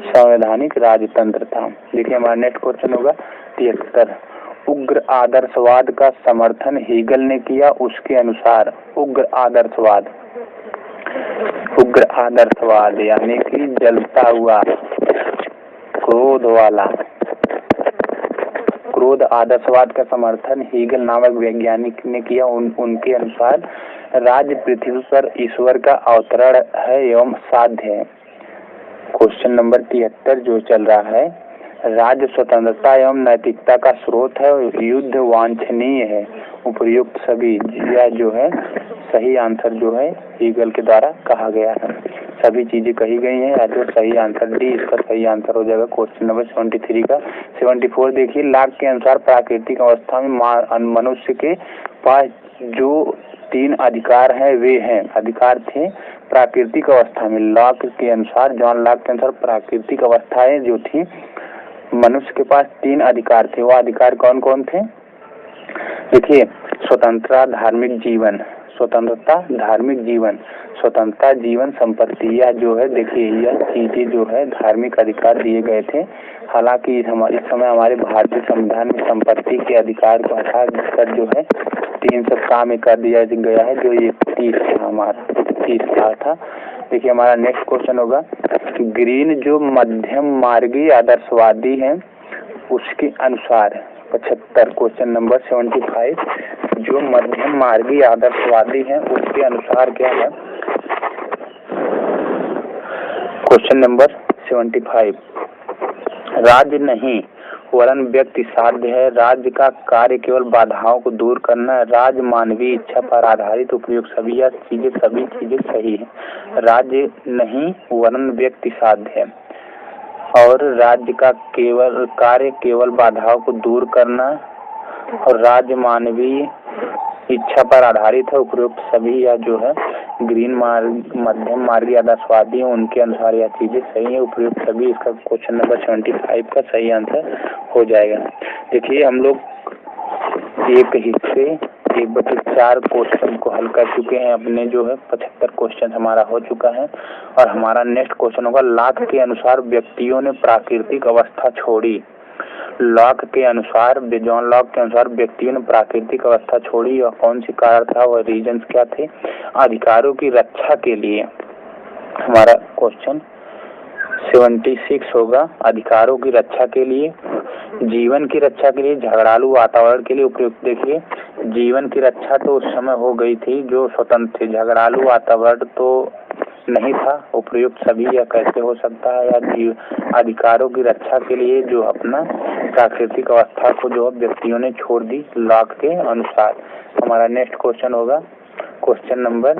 संवैधानिक राजतंत्र था। देखिए हमारा नेक्स्ट क्वेश्चन होगा 73, उग्र आदर्शवाद का समर्थन हीगल ने किया। उसके अनुसार उग्र आदर्शवाद यानी कि जलता हुआ क्रोध वाला, क्रोध आदर्शवाद का समर्थन हीगल नामक वैज्ञानिक ने किया। उनके अनुसार राज्य पृथ्वी पर ईश्वर का अवतरण है एवं साध्य है। क्वेश्चन नंबर 73 जो चल रहा है, राज्य स्वतंत्रता एवं नैतिकता का स्रोत है, युद्ध वांछनीय है, उपयुक्त सभी। यह जो है सही आंसर जो है हीगल के द्वारा कहा गया है। सभी चीजें कही गई हैं, या जो सही आंसर डी इसका सही आंसर हो जाएगा क्वेश्चन नंबर 73 का। 74 देखिए, लाक के अनुसार प्राकृतिक अवस्था में मनुष्य के पास जो 3 अधिकार हैं वे हैं, अधिकार थे प्राकृतिक अवस्था में। लाक के अनुसार, जॉन लाक के अनुसार प्राकृतिक अवस्थाएं जो थी मनुष्य के पास 3 अधिकार थे। वह अधिकार कौन कौन थे? देखिए स्वतंत्रता, धार्मिक जीवन, स्वतंत्रता, धार्मिक जीवन, स्वतंत्रता, जीवन, संपत्ति। यह जो है देखिए यह चीजें जो है धार्मिक अधिकार दिए गए थे। हालांकि इस समय हमारे भारतीय संविधान में संपत्ति के अधिकार को हटा कर जो है 3 सब काम कर दिया गया है, जो ये 30 था, हमारा 30 था। देखिए हमारा नेक्स्ट क्वेश्चन होगा, ग्रीन जो मध्यम मार्गी आदर्शवादी है उसके अनुसार 75 क्वेश्चन नंबर 75 जो मध्यम मार्गी आदर्शवादी हैं उसके अनुसार क्या है। क्वेश्चन नंबर 75 राज्य नहीं वरन व्यक्ति साध्य है। राज्य का कार्य केवल बाधाओं को दूर करना है। राज्य मानवीय इच्छा पर आधारित उपयुक्त सभी चीजें सही है। राज्य नहीं वरन व्यक्ति साध्य है और राज्य का कार्य केवल बाधाओं को दूर करना और राज्य मानवीय इच्छा पर आधारित है। उपयुक्त सभी या जो है ग्रीन मध्यम मार्गी आदर्शवादी है उनके अनुसार यह चीजें सही है। उपयुक्त सभी इसका क्वेश्चन नंबर 75 का सही आंसर हो जाएगा। देखिए हम लोग एक हिस्से 1/4 क्वेश्चन को हल कर चुके हैं। अपने जो है 75 क्वेश्चन हमारा हो चुका है और हमारा नेक्स्ट क्वेश्चन होगा लॉक के अनुसार व्यक्तियों ने प्राकृतिक अवस्था छोड़ी। लॉक के अनुसार जॉन लॉक के अनुसार व्यक्तियों ने प्राकृतिक अवस्था छोड़ी और कौन सी कारण था वह रीजंस क्या थे। अधिकारों की रक्षा के लिए हमारा क्वेश्चन 76 होगा। अधिकारों की रक्षा के लिए, जीवन की रक्षा के लिए, झगड़ालू वातावरण के लिए उपयुक्त। देखिए जीवन की रक्षा तो उस समय हो गई थी जो स्वतंत्र थे, झगड़ालू वातावरण तो नहीं था। उपयुक्त सभी या कैसे हो सकता है या अधिकारों की रक्षा के लिए जो अपना प्राकृतिक अवस्था को जो व्यक्तियों ने छोड़ दी लॉक के अनुसार। हमारा नेक्स्ट क्वेश्चन होगा क्वेश्चन नंबर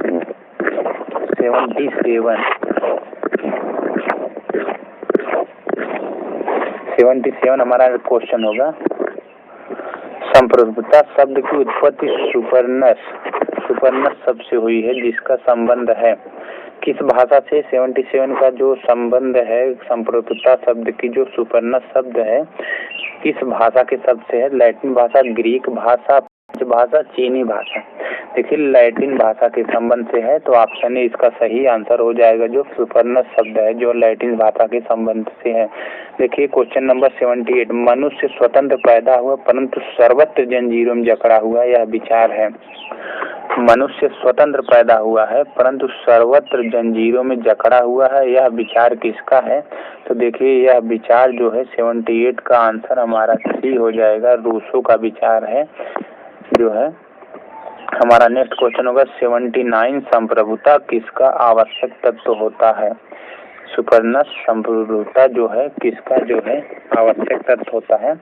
77 हमारा क्वेश्चन होगा संप्रभुता शब्द की उत्पत्ति सुपरनस शब्द से हुई है जिसका संबंध है किस भाषा से। 77 का जो संबंध है संप्रभुता शब्द की जो सुपरनस शब्द है किस भाषा के शब्द से है। लैटिन भाषा, ग्रीक भाषा, भाषा, चीनी भाषा। देखिए लैटिन भाषा के संबंध से है तो ऑप्शन ए इसका सही आंसर हो जाएगा। जो सुपरनस शब्द है जो लैटिन भाषा के संबंध से है। देखिए क्वेश्चन नंबर 78 मनुष्य स्वतंत्र पैदा हुआ परंतु सर्वत्र जंजीरों में जकड़ा हुआ यह विचार है। मनुष्य स्वतंत्र पैदा हुआ है परंतु सर्वत्र जंजीरों में जकड़ा हुआ है यह विचार किसका है। तो देखिए यह विचार जो है 78 का आंसर हमारा सी हो जाएगा। रूसो का विचार है जो है। हमारा नेक्स्ट क्वेश्चन होगा 79 संप्रभुता किसका आवश्यक तत्व होता है। सुपरनस संप्रभुता जो है किसका जो है आवश्यक तत्व होता है।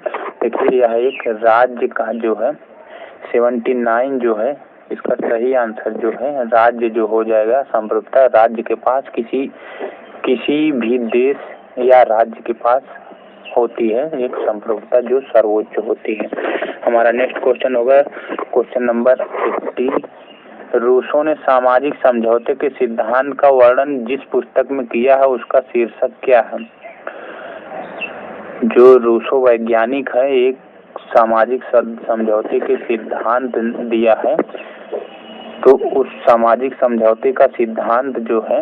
देखिए यह एक राज्य का जो है 79 जो है इसका सही आंसर जो है राज्य जो हो जाएगा। संप्रभुता राज्य के पास किसी भी देश या राज्य के पास होती है एक संप्रभुता जो सर्वोच्च होती है। हमारा नेक्स्ट क्वेश्चन होगा क्वेश्चन नंबर 80 रूसो ने सामाजिक समझौते के सिद्धांत का वर्णन जिस पुस्तक में किया है उसका शीर्षक क्या है। जो रूसो वैज्ञानिक है एक सामाजिक समझौते के सिद्धांत दिया है तो उस सामाजिक समझौते का सिद्धांत जो है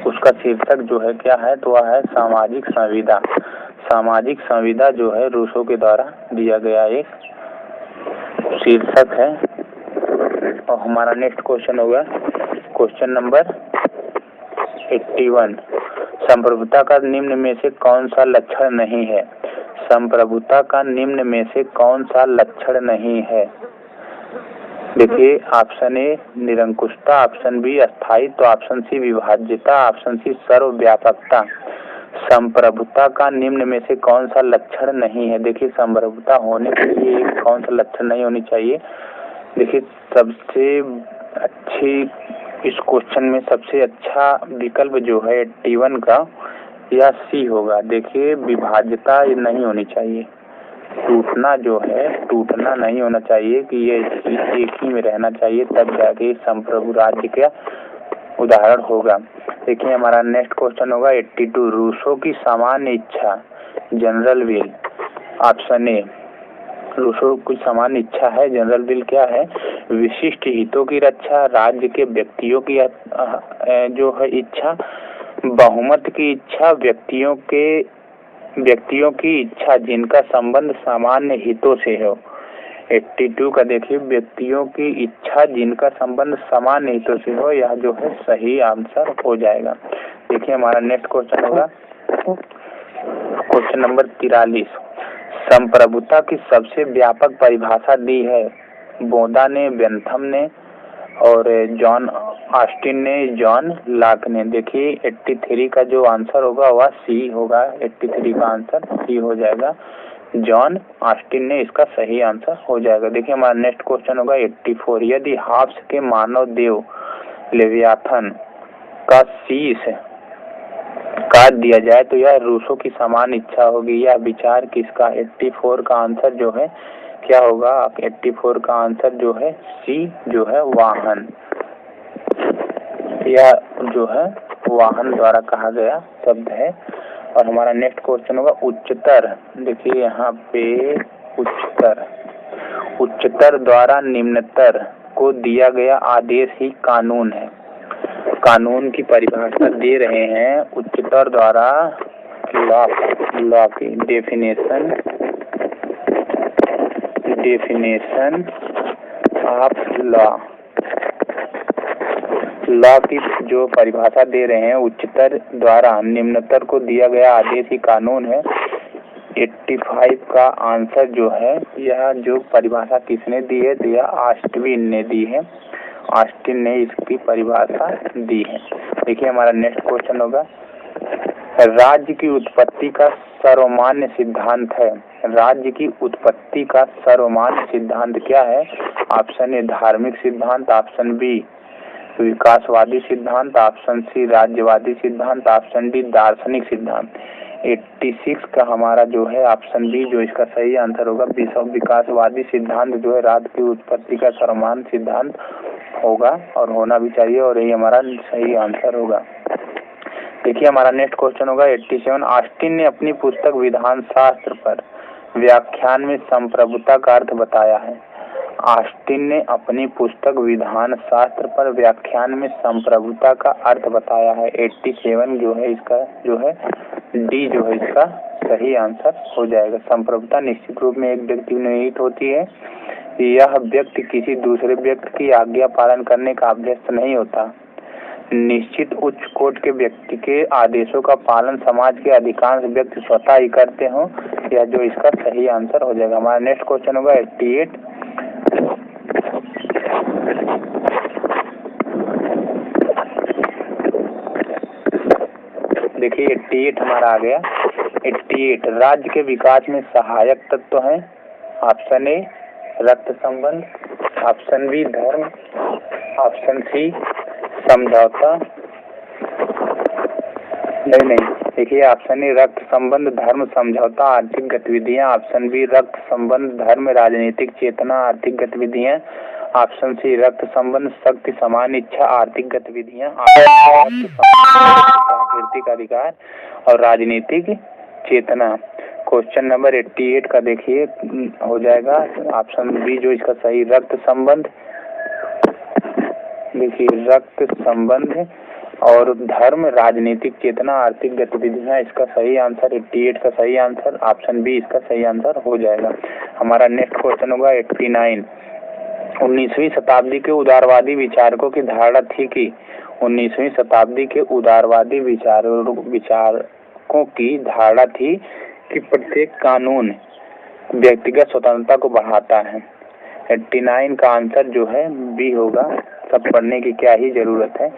उसका शीर्षक जो है क्या है तो वह है सामाजिक संविदा। सामाजिक संविदा जो है रूसो के द्वारा दिया गया एक शीर्षक है। और हमारा नेक्स्ट क्वेश्चन होगा क्वेश्चन नंबर 81 संप्रभुता का निम्न में से कौन सा लक्षण नहीं है। संप्रभुता का निम्न में से कौन सा लक्षण नहीं है। देखिए ऑप्शन ए निरंकुशता, ऑप्शन बी अस्थायित्व, ऑप्शन सी विभाज्यता, ऑप्शन सी सर्वव्यापकता। संप्रभुता का निम्न में से कौन सा लक्षण नहीं है। देखिए संप्रभुता होने के लिए कौन सा लक्षण नहीं होनी चाहिए। देखिए सबसे अच्छी इस क्वेश्चन में सबसे अच्छा विकल्प जो है 81 का या सी होगा। देखिए विभाज्यता नहीं होनी चाहिए, टूटना नहीं होना चाहिए कि ये एक ही में रहना चाहिए तब जाके संप्रभु राज्य का उदाहरण होगा। देखिए हमारा नेक्स्ट क्वेश्चन होगा 82 रूसो की सामान्य इच्छा general will. Option A Rousseau की सामान्य इच्छा है जनरल विल क्या है विशिष्ट हितों की रक्षा, राज्य के व्यक्तियों की जो है इच्छा, बहुमत की इच्छा, व्यक्तियों की इच्छा जिनका संबंध सामान्य हितों से हो। 82 का देखिए व्यक्तियों की इच्छा जिनका संबंध सामान्य हितों से हो यह जो है सही आंसर हो जाएगा। देखिए हमारा नेक्स्ट क्वेश्चन होगा क्वेश्चन नंबर 43 संप्रभुता की सबसे व्यापक परिभाषा दी है बोदा ने, बेंथम ने और जॉन ऑस्टिन ने, जॉन लॉक ने। देखिए 83 का जो आंसर होगा वह सी होगा। 83 का आंसर सी हो जाएगा। जॉन ऑस्टिन ने इसका सही आंसर हो जाएगा। देखिए हमारा नेक्स्ट क्वेश्चन होगा 84। यदि हाब्स के मानव देव लेवियाथन का शीश काट दिया जाए तो यह रूसो की समान इच्छा होगी। यह विचार किसका? 84 का आंसर जो है क्या होगा? 84 का आंसर जो है सी जो है वाहन। यह जो है वाहन द्वारा कहा गया शब्द है। और हमारा नेक्स्ट क्वेश्चन होगा उच्चतर। देखिए यहाँ पे उच्चतर द्वारा निम्नतर को दिया गया आदेश ही कानून है। कानून की परिभाषा दे रहे हैं उच्चतर द्वारा लॉ की डेफिनेशन ऑफ लॉ की जो परिभाषा दे रहे हैं उच्चतर द्वारा निम्नतर को दिया गया आदेश ही कानून है। 85 का आंसर जो है यह जो परिभाषा किसने दी है? यह ऑस्टिन ने दी है। ऑस्टिन ने इसकी परिभाषा दी है। देखिए हमारा नेक्स्ट क्वेश्चन होगा राज्य की उत्पत्ति का सर्वमान्य सिद्धांत है। राज्य की उत्पत्ति का सर्वमान्य सिद्धांत क्या है? ऑप्शन ए धार्मिक सिद्धांत, ऑप्शन बी विकासवादी सिद्धांत, ऑप्शन सी राज्यवादी सिद्धांत, ऑप्शन डी दार्शनिक सिद्धांत। 86 का हमारा जो है ऑप्शन बी जो इसका सही आंसर होगा। विकासवादी सिद्धांत जो है राज्य की उत्पत्ति का सर्वमान्य सिद्धांत होगा और होना भी चाहिए और यही हमारा सही आंसर होगा। देखिए हमारा नेक्स्ट क्वेश्चन होगा 87। ऑस्टिन ने अपनी पुस्तक विधान शास्त्र पर व्याख्यान में संप्रभुता का अर्थ बताया है। ऑस्टिन ने अपनी पुस्तक विधान शास्त्र पर व्याख्यान में संप्रभुता का अर्थ बताया है। 87 जो है इसका जो है डी जो है इसका सही आंसर हो जाएगा। संप्रभुता निश्चित रूप में एक व्यक्ति में निहित होती है। यह व्यक्ति किसी दूसरे व्यक्ति की आज्ञा पालन करने का अभ्यस्त नहीं होता। निश्चित उच्च कोटि के व्यक्ति के आदेशों का पालन समाज के अधिकांश व्यक्ति स्वतः ही करते हो। यह जो इसका सही आंसर हो जाएगा। हमारा नेक्स्ट क्वेश्चन होगा 88। देखिए 88 हमारा आ गया। 88 राज्य के विकास में सहायक तत्व है। ऑप्शन ए रक्त संबंध, ऑप्शन बी धर्म, ऑप्शन सी समझौता। नहीं देखिए ऑप्शन ए रक्त संबंध, धर्म, समझौता, आर्थिक गतिविधियां, ऑप्शन बी रक्त संबंध, धर्म, राजनीतिक चेतना, आर्थिक गतिविधियां, ऑप्शन सी रक्त संबंध, शक्ति, समान इच्छा, आर्थिक गतिविधियां, प्राकृतिक अधिकार और राजनीतिक चेतना। क्वेश्चन नंबर 88 का देखिए हो जाएगा ऑप्शन बी जो इसका सही रक्त संबंध। देखिए रक्त संबंध और धर्म, राजनीतिक चेतना, आर्थिक गतिविधियां इसका सही आंसर। 88 का सही आंसर ऑप्शन बी इसका सही आंसर हो जाएगा। हमारा नेक्स्ट क्वेश्चन होगा 89। 19वीं शताब्दी के उदारवादी विचारकों की धारणा थी कि 19वीं शताब्दी के उदारवादी विचारकों की धारणा थी कि प्रत्येक कानून व्यक्तिगत स्वतंत्रता को बढ़ाता है। 89 का आंसर जो है बी होगा। सब पढ़ने की क्या ही जरूरत है।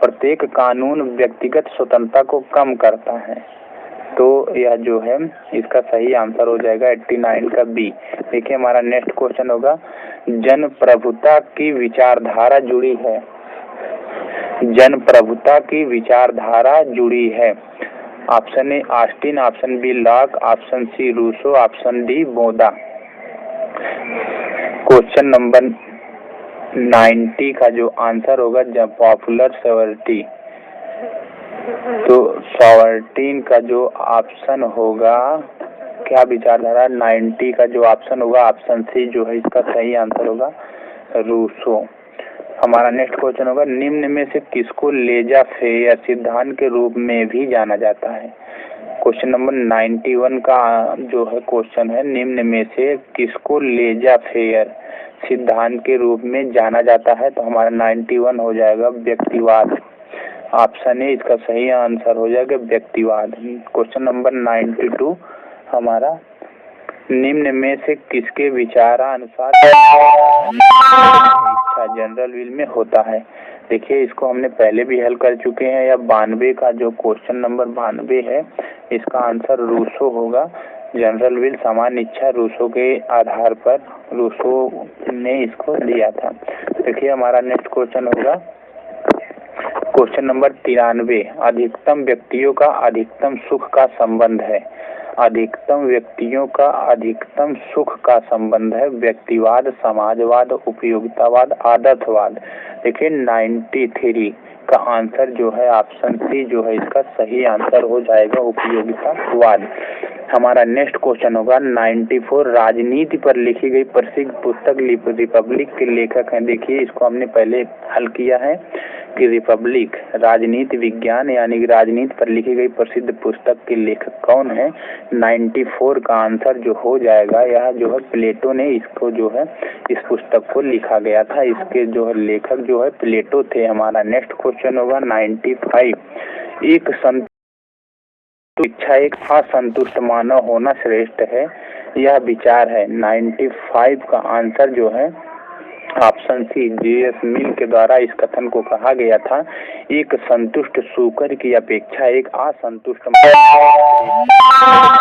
प्रत्येक कानून व्यक्तिगत स्वतंत्रता को कम करता है। तो यह जो है इसका सही आंसर हो जाएगा 89 का बी। देखिए हमारा नेक्स्ट क्वेश्चन होगा जन प्रभुता की विचारधारा जुड़ी है। जन प्रभुता की विचारधारा जुड़ी है। Option A Austin, option B Locke, option C Rousseau, option D Bodin. Question number 90 का जो आंसर होगा जब पॉपुलर सॉवरेटी, तो सॉवरेटी का जो ऑप्शन होगा क्या विचारधारा 90 का जो ऑप्शन होगा ऑप्शन सी जो है इसका सही आंसर होगा रूसो। हमारा नेक्स्ट क्वेश्चन होगा निम्न में से किसको लेजा फेयर सिद्धांत के रूप में भी जाना जाता है। क्वेश्चन नंबर 91 का जो है क्वेश्चन है निम्न में से किसको लेजा फेयर सिद्धांत के रूप में जाना जाता है। तो हमारा 91 हो जाएगा व्यक्तिवाद। ऑप्शन ए इसका सही आंसर हो जाएगा व्यक्तिवाद। क्वेश्चन नंबर 92 हमारा निम्न में से किसके विचारानुसार इच्छा जनरल विल में होता है? देखिए इसको हमने पहले भी हल कर चुके हैं। या 92 का जो क्वेश्चन नंबर 92 है, इसका आंसर रूसो होगा। जनरल विल सामान्य इच्छा रूसो के आधार पर रूसो ने इसको दिया था। देखिए हमारा नेक्स्ट क्वेश्चन होगा क्वेश्चन नंबर 93। अधिकतम व्यक्तियों का अधिकतम सुख का संबंध है। अधिकतम व्यक्तियों का अधिकतम सुख का संबंध है व्यक्तिवाद, समाजवाद, उपयोगितावाद, आदर्शवाद। देखिए 93 का आंसर जो है ऑप्शन सी जो है इसका सही आंसर हो जाएगा, उपयोगितावाद। हमारा नेक्स्ट क्वेश्चन होगा 94। राजनीति पर लिखी गई प्रसिद्ध पुस्तक रिपब्लिक के लेखक हैं। देखिए इसको हमने पहले हल किया है कि रिपब्लिक राजनीति विज्ञान यानी कि राजनीति पर लिखी गई प्रसिद्ध पुस्तक के लेखक कौन है? 94 का आंसर जो हो जाएगा यह जो है प्लेटो ने इसको जो है इस पुस्तक को लिखा गया था। इसके जो है लेखक जो है प्लेटो थे। हमारा नेक्स्ट क्वेश्चन होगा 95। एक इच्छा एक असंतुष्ट मानव होना श्रेष्ठ है, यह विचार है। 95 का आंसर जो है ऑप्शन सी जे.एस. मिल के द्वारा इस कथन को कहा गया था। एक संतुष्ट शूकर की अपेक्षा एक असंतुष्ट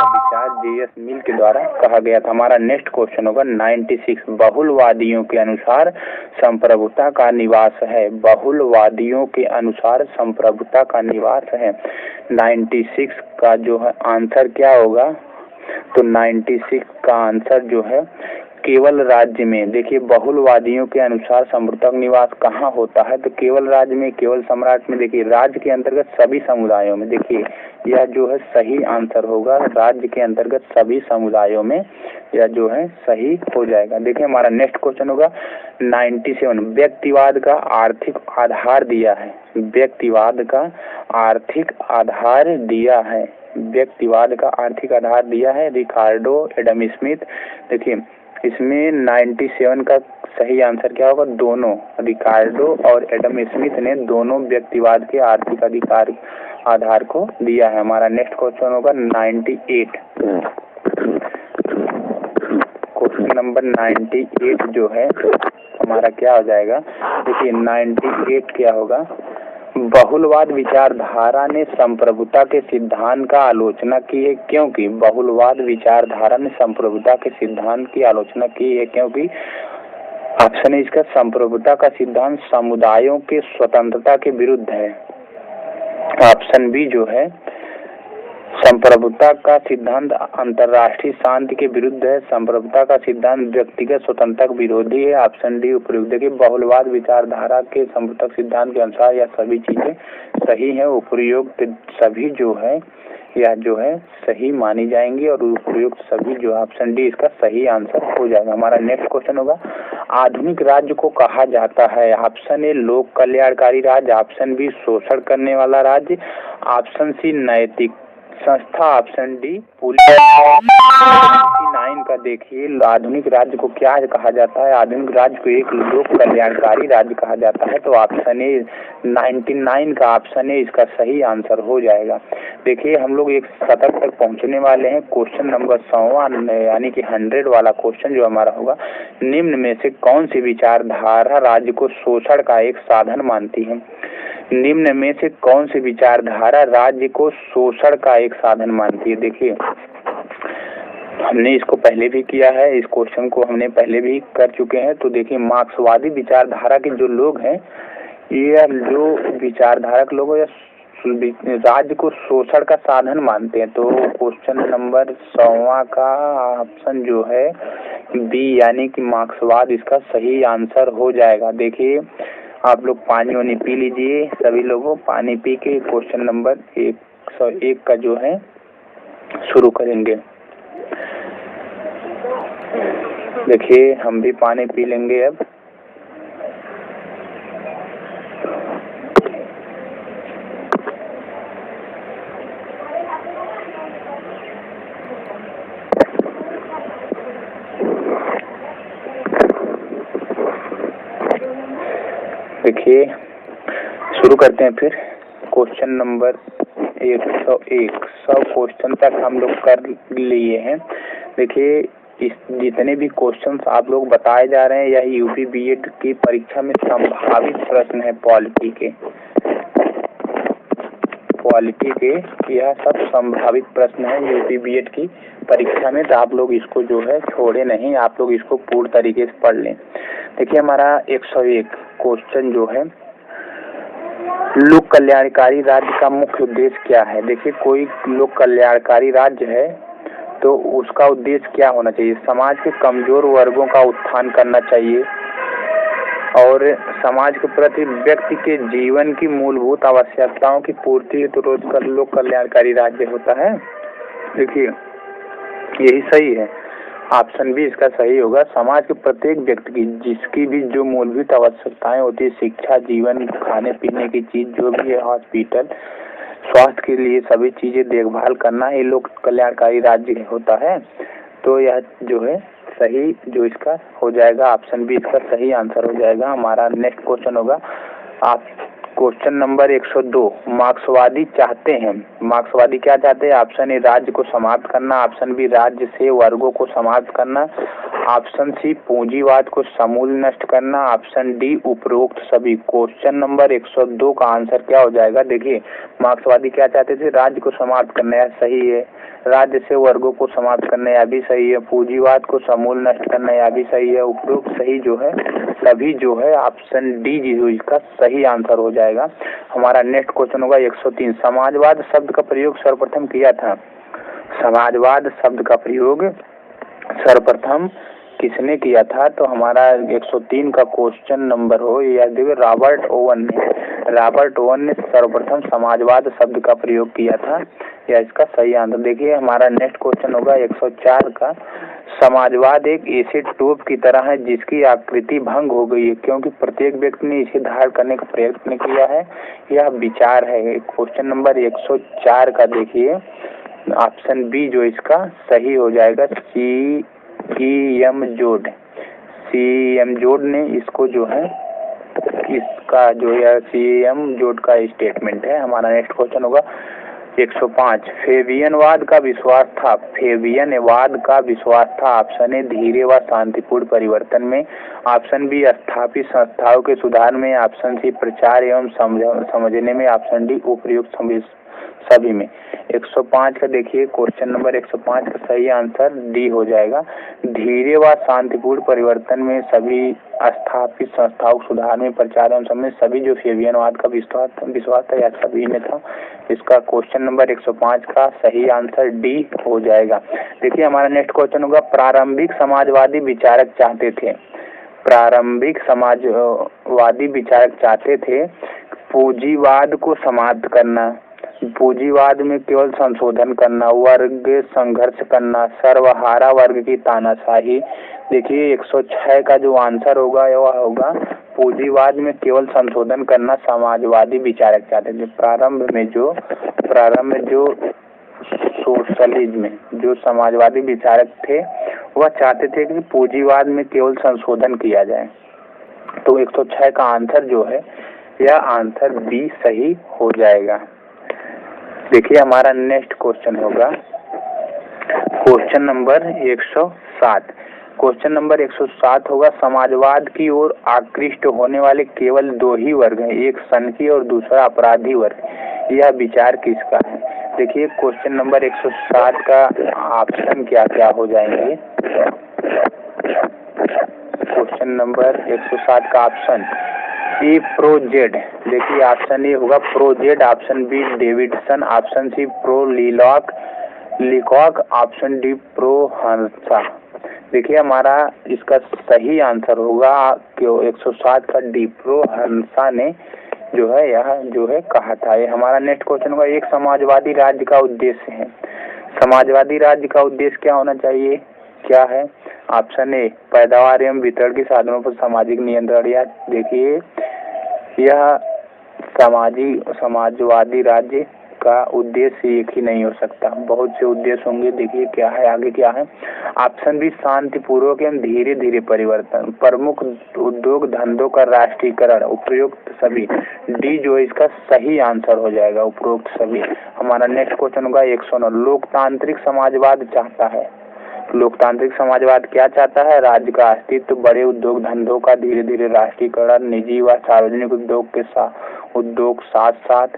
विचार जे.एस. मिल के द्वारा कहा गया था। हमारा नेक्स्ट क्वेश्चन होगा 96। बहुलवादियों के अनुसार संप्रभुता का निवास है। बहुलवादियों के अनुसार संप्रभुता का निवास है। 96 का जो है आंसर क्या होगा? तो 96 का आंसर जो है केवल राज्य में। देखिए बहुलवादियों के अनुसार संप्रभुता का निवास कहाँ होता है? तो केवल राज्य में, केवल सम्राट में। देखिए राज्य के अंतर्गत सभी समुदायों में। देखिए यह जो है सही आंसर होगा, राज्य के अंतर्गत सभी समुदायों में यह जो है सही हो जाएगा। देखिए हमारा नेक्स्ट क्वेश्चन होगा 97। व्यक्तिवाद का आर्थिक आधार दिया है। व्यक्तिवाद का आर्थिक आधार दिया है। व्यक्तिवाद का आर्थिक आधार दिया है रिकार्डो एडम स्मिथ। देखिए इसमें 97 का सही आंसर क्या होगा? दोनों रिकार्डो और एडम स्मिथ ने दोनों व्यक्तिवाद के आर्थिक अधिकार आधार को दिया है। हमारा नेक्स्ट क्वेश्चन होगा 98। क्वेश्चन नंबर 98 जो है हमारा क्या हो जाएगा? देखिए 98 क्या होगा? बहुलवाद विचारधारा ने संप्रभुता के सिद्धांत का आलोचना की है क्योंकि बहुलवाद विचारधारा ने संप्रभुता के सिद्धांत की आलोचना की है क्योंकि ऑप्शन है इसका संप्रभुता का सिद्धांत समुदायों के स्वतंत्रता के विरुद्ध है। ऑप्शन बी जो है संप्रभुता का सिद्धांत अंतर्राष्ट्रीय शांति के विरुद्ध है। संप्रभुता का सिद्धांत व्यक्तिगत स्वतंत्रता का विरोधी है। ऑप्शन डी उपयुक्त। देखिए बहुलवाद विचारधारा के संप्रभुता सिद्धांत के अनुसार यह सभी चीजें सही है। उपयुक्त सभी जो है यह जो है सही मानी जाएंगी और उपयुक्त सभी जो ऑप्शन डी इसका सही आंसर हो जाएगा। हमारा नेक्स्ट क्वेश्चन होगा आधुनिक राज्य को कहा जाता है। ऑप्शन ए लोक कल्याणकारी राज्य, ऑप्शन बी शोषण करने वाला राज्य, ऑप्शन सी नैतिक संस्था, ऑप्शन डी पुलिस। 9 का देखिए आधुनिक राज्य को क्या कहा जाता है? आधुनिक राज्य को एक लोक कल्याणकारी राज्य कहा जाता है। तो ऑप्शन ए 99 का ऑप्शन ए इसका सही आंसर हो जाएगा। देखिए हम लोग एक शतक तक पहुंचने वाले हैं। क्वेश्चन नंबर 100 यानी कि 100 वाला क्वेश्चन जो हमारा होगा, निम्न में से कौन सी विचारधारा राज्य को शोषण का एक साधन मानती है? निम्न में से कौन सी विचारधारा राज्य को शोषण का एक साधन मानती है? देखिए हमने इसको पहले भी किया है, इस क्वेश्चन को हमने पहले भी कर चुके हैं। तो देखिए मार्क्सवादी विचारधारा के जो लोग हैं, ये जो विचारधारा के लोग राज्य को शोषण का साधन मानते हैं। तो क्वेश्चन नंबर 100 का ऑप्शन जो है बी यानी कि मार्क्सवाद इसका सही आंसर हो जाएगा। देखिए आप लोग पानी वानी पी लीजिए, सभी लोगों पानी पी के क्वेश्चन नंबर 101 का जो है शुरू करेंगे। देखिए हम भी पानी पी लेंगे अब। देखिए शुरू करते हैं फिर। क्वेश्चन नंबर 101 100 क्वेश्चन तक हम लोग कर लिए हैं। देखिए इस जितने भी क्वेश्चंस आप लोग बताए जा रहे हैं यह यूपी बीएड की परीक्षा में संभावित प्रश्न है। पॉलिटी के यह सब संभावित प्रश्न है यूपी बीएड की परीक्षा में, तो आप लोग इसको जो है छोड़े नहीं, आप लोग इसको पूर्ण तरीके से पढ़ लें। देखिए हमारा 101 क्वेश्चन जो है, लोक कल्याणकारी राज्य का मुख्य उद्देश्य क्या है। देखिए कोई लोक कल्याणकारी राज्य है तो उसका उद्देश्य क्या होना चाहिए। समाज के कमजोर वर्गों का उत्थान करना चाहिए और समाज के प्रति व्यक्ति के जीवन की मूलभूत आवश्यकताओं की पूर्ति हेतु रोजगार लोक कल्याणकारी राज्य होता है। देखिए यही सही है, ऑप्शन बी इसका सही होगा। समाज के प्रत्येक व्यक्ति की जिसकी भी जो मूलभूत आवश्यकताएं होती है, शिक्षा, जीवन, खाने पीने की चीज जो भी है, हॉस्पिटल, स्वास्थ्य के लिए सभी चीजें देखभाल करना, ये लोक कल्याणकारी राज्य होता है। तो यह जो है सही जो इसका हो जाएगा, ऑप्शन बी इसका सही आंसर हो जाएगा। हमारा नेक्स्ट क्वेश्चन होगा आप क्वेश्चन नंबर 102, मार्क्सवादी चाहते हैं, मार्क्सवादी क्या चाहते हैं। ऑप्शन ए राज्य को समाप्त करना, ऑप्शन बी राज्य से वर्गों को समाप्त करना, ऑप्शन सी पूंजीवाद को समूल नष्ट करना, ऑप्शन डी उपरोक्त सभी। क्वेश्चन नंबर 102 का आंसर क्या हो जाएगा। देखिए मार्क्सवादी क्या चाहते थे, राज्य को समाप्त करना, यह सही है। राज्य से वर्गों को समाप्त करना, यह भी सही है। पूंजीवाद को समूल नष्ट करना, यह भी सही है। उपरोक्त सही जो है सभी जो है ऑप्शन डी जो इसका सही आंसर हो जाएगा। हमारा नेक्स्ट क्वेश्चन होगा 103, समाजवाद शब्द का प्रयोग सर्वप्रथम किया था। समाजवाद शब्द का प्रयोग सर्वप्रथम किसने किया था, तो हमारा 103 का क्वेश्चन नंबर हो यह देखिए रॉबर्ट ओवन ने। रॉबर्ट ओवन ने सर्वप्रथम समाजवाद शब्द का प्रयोग किया था, यह इसका सही आंसर। देखिए हमारा नेक्स्ट क्वेश्चन होगा 104 का, समाजवाद एक एसिड टोप की तरह है जिसकी आकृति भंग हो गई है क्योंकि प्रत्येक व्यक्ति ने इसे धारण करने का प्रयत्न किया है, यह विचार है। क्वेश्चन नंबर 104 का देखिए ऑप्शन बी जो इसका सही हो जाएगा, सी.एम. जोड ने इसको जो है इसका जो है सी.एम. जोड का स्टेटमेंट है। हमारा नेक्स्ट क्वेश्चन होगा 105, फेबियनवाद का विश्वास था। फेबियनवाद का विश्वास था, ऑप्शन ए धीरे व शांतिपूर्ण परिवर्तन में, ऑप्शन बी स्थापित संस्थाओं के सुधार में, ऑप्शन सी प्रचार एवं समझने में, ऑप्शन डी उपयुक्त सभी में। 105 का देखिए क्वेश्चन नंबर 105 का सही आंसर डी हो जाएगा। धीरे व शांतिपूर्ण परिवर्तन में, सभी स्थापित संस्थाओं सुधार में, प्रचार एवं समझ सभी जो फेबियनवाद का विश्वास था या सभी में था। इसका क्वेश्चन नंबर 105 का सही आंसर डी हो जाएगा। देखिए हमारा नेक्स्ट क्वेश्चन होगा, प्रारंभिक समाजवादी विचारक चाहते थे। प्रारंभिक समाजवादी विचारक चाहते थे पूंजीवाद को समाप्त करना, पूंजीवाद में केवल संशोधन करना, वर्ग संघर्ष करना, सर्वहारा वर्ग की तानाशाही। देखिए 106 का जो आंसर होगा वह होगा पूंजीवाद में केवल संशोधन करना समाजवादी विचारक चाहते थे। प्रारंभ में जो सोशलिज्म में जो समाजवादी विचारक थे वह चाहते थे कि पूंजीवाद में केवल संशोधन किया जाए। तो 106 का आंसर जो है यह आंसर बी सही हो जाएगा। देखिए हमारा नेक्स्ट क्वेश्चन होगा क्वेश्चन नंबर 107। क्वेश्चन नंबर 107 होगा, समाजवाद की ओर आकृष्ट होने वाले केवल दो ही वर्ग हैं, एक सनकी और दूसरा अपराधी वर्ग। यह विचार किसका है। देखिए क्वेश्चन नंबर 107 का ऑप्शन क्या क्या हो जाएंगे। क्वेश्चन नंबर 107 का ऑप्शन ए प्रो जेड, देखिए ऑप्शन ए होगा pro Z, option B Davidson, option C pro Leacock, option D pro हंसा। देखिए हमारा इसका सही आंसर होगा 107 का डी, प्रो हंसा ने जो है यह जो है कहा था। ये हमारा नेक्स्ट क्वेश्चन होगा, एक समाजवादी राज्य का उद्देश्य है। समाजवादी राज्य का उद्देश्य क्या होना चाहिए, क्या है। ऑप्शन ए पैदावार एवं वितरण के साधनों पर सामाजिक नियंत्रण। या देखिए यह समाजवादी राज्य का उद्देश्य एक ही नहीं हो सकता, बहुत से उद्देश्य होंगे। देखिए क्या है आगे क्या है। ऑप्शन बी शांतिपूर्वक एवं धीरे धीरे परिवर्तन, प्रमुख उद्योग धंधों का राष्ट्रीयकरण, उपयुक्त सभी। डी जो इसका सही आंसर हो जाएगा, उपरोक्त सभी। हमारा नेक्स्ट क्वेश्चन होगा 109, लोकतांत्रिक समाजवाद चाहता है। लोकतांत्रिक समाजवाद क्या चाहता है? राज्य का अस्तित्व, बड़े उद्योग धंधों का धीरे धीरे राष्ट्रीयकरण, निजी व सार्वजनिक उद्योग साथ साथ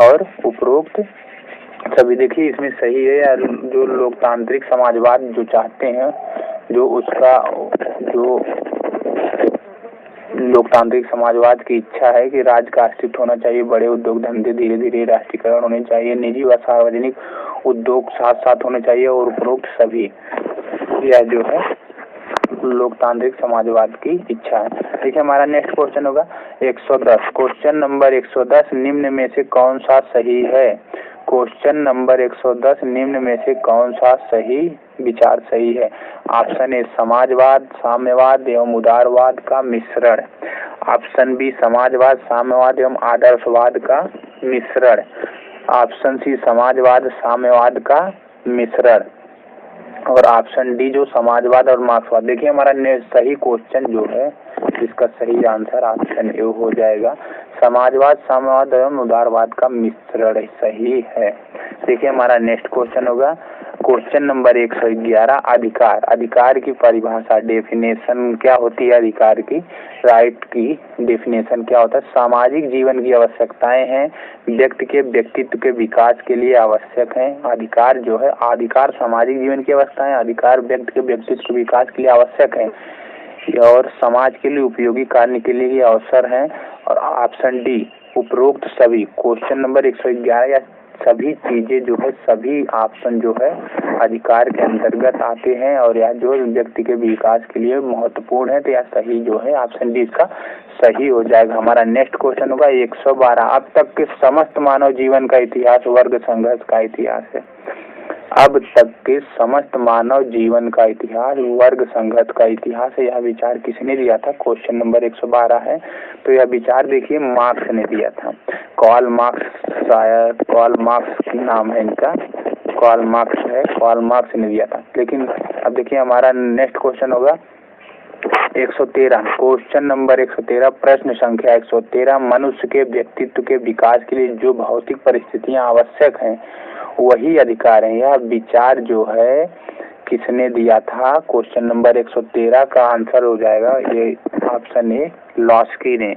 और उपरोक्त सभी। देखिए इसमें सही है यार, जो लोकतांत्रिक समाजवाद जो चाहते हैं, जो उसका जो लोकतांत्रिक समाजवाद की इच्छा है कि राज्य का अस्तित्व होना चाहिए, बड़े उद्योग धंधे धीरे धीरे राष्ट्रीयकरण होने चाहिए, निजी व सार्वजनिक उद्योग साथ साथ होने चाहिए और उपरोक्त सभी। यह जो है लोकतांत्रिक समाजवाद की इच्छा है। देखिए हमारा नेक्स्ट क्वेश्चन होगा 110। क्वेश्चन नंबर 110, निम्न में से कौन सा सही है? क्वेश्चन नंबर 110, निम्न में से कौन सा सही विचार सही है? ऑप्शन ए समाजवाद, साम्यवाद एवं उदारवाद का मिश्रण। ऑप्शन बी समाजवाद, साम्यवाद एवं आदर्शवाद का मिश्रण। ऑप्शन सी समाजवाद, साम्यवाद का मिश्रण। और ऑप्शन डी जो समाजवाद और मार्क्सवाद। देखिए हमारा सही क्वेश्चन जो है, इसका सही आंसर ऑप्शन ए हो जाएगा, समाजवाद, साम्यवाद एवं उदारवाद का मिश्रण सही है। देखिए हमारा नेक्स्ट क्वेश्चन होगा क्वेश्चन नंबर 111, अधिकार। अधिकार की परिभाषा, डेफिनेशन क्या होती है अधिकार की? राइट की डेफिनेशन क्या होता है? सामाजिक जीवन की आवश्यकताएं हैं, व्यक्ति के व्यक्तित्व के विकास के लिए आवश्यक हैं। अधिकार जो है, अधिकार सामाजिक जीवन की अवस्थाएं, अधिकार व्यक्ति के व्यक्तित्व के विकास के लिए आवश्यक है और समाज के लिए उपयोगी कार्य के लिए अवसर है। और ऑप्शन डी उपरोक्त सभी। क्वेश्चन नंबर 111 या सभी चीजें जो है, सभी ऑप्शन जो है अधिकार के अंतर्गत आते हैं और यह जो व्यक्ति के विकास के लिए महत्वपूर्ण है, तो यह सही जो है ऑप्शन डी इसका सही हो जाएगा। हमारा नेक्स्ट क्वेश्चन होगा 112, अब तक के समस्त मानव जीवन का इतिहास वर्ग संघर्ष का इतिहास है। अब तक के समस्त मानव जीवन का इतिहास वर्ग संघर्ष का इतिहास है। यह विचार किसने दिया था? क्वेश्चन नंबर 112 है। तो यह विचार देखिए मार्क्स ने दिया था, कार्ल मार्क्स, शायद कार्ल मार्क्स नाम है इनका, कार्ल मार्क्स है, कार्ल मार्क्स ने दिया था। लेकिन अब देखिए हमारा नेक्स्ट क्वेश्चन होगा 113। क्वेश्चन नंबर 113, प्रश्न संख्या 113, मनुष्य के व्यक्तित्व के विकास के लिए जो भौतिक परिस्थितियां आवश्यक हैं वही अधिकार है। यह विचार जो है किसने दिया था? क्वेश्चन नंबर 113 का आंसर हो जाएगा ये ऑप्शन ए, लॉस्की ने।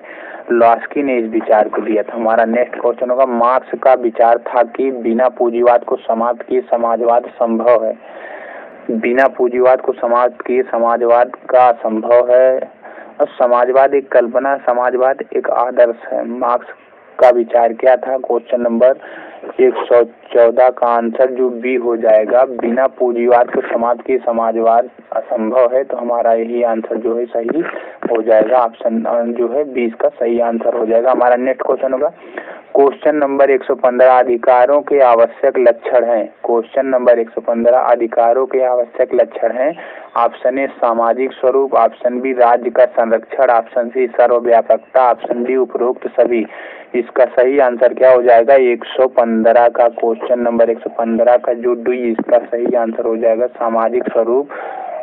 लॉस्की ने इस विचार को दिया था। हमारा नेक्स्ट क्वेश्चन होगा, मार्क्स का विचार था कि बिना पूंजीवाद को समाप्त किए समाजवाद संभव है। बिना पूंजीवाद को समाप्त किए समाजवाद का संभव है और समाजवाद एक कल्पना, समाजवाद एक आदर्श है। मार्क्स का विचार क्या था? क्वेश्चन नंबर 114 का आंसर जो बी हो जाएगा, बिना पूंजीवाद को समाप्त किए समाजवाद असंभव है। तो हमारा यही आंसर जो है सही हो जाएगा, ऑप्शन जो है 20 का सही आंसर हो जाएगा। हमारा नेक्स्ट क्वेश्चन होगा क्वेश्चन नंबर 115, अधिकारों के आवश्यक लक्षण हैं। क्वेश्चन नंबर 115, अधिकारों के आवश्यक लक्षण हैं। ऑप्शन ए सामाजिक स्वरूप, ऑप्शन बी राज्य का संरक्षण, ऑप्शन सी सर्वव्यापकता, ऑप्शन डी उपरोक्त सभी। इसका सही आंसर क्या हो जाएगा? 115 का, क्वेश्चन नंबर 115 का जो डी, इसका सही आंसर हो जाएगा सामाजिक स्वरूप,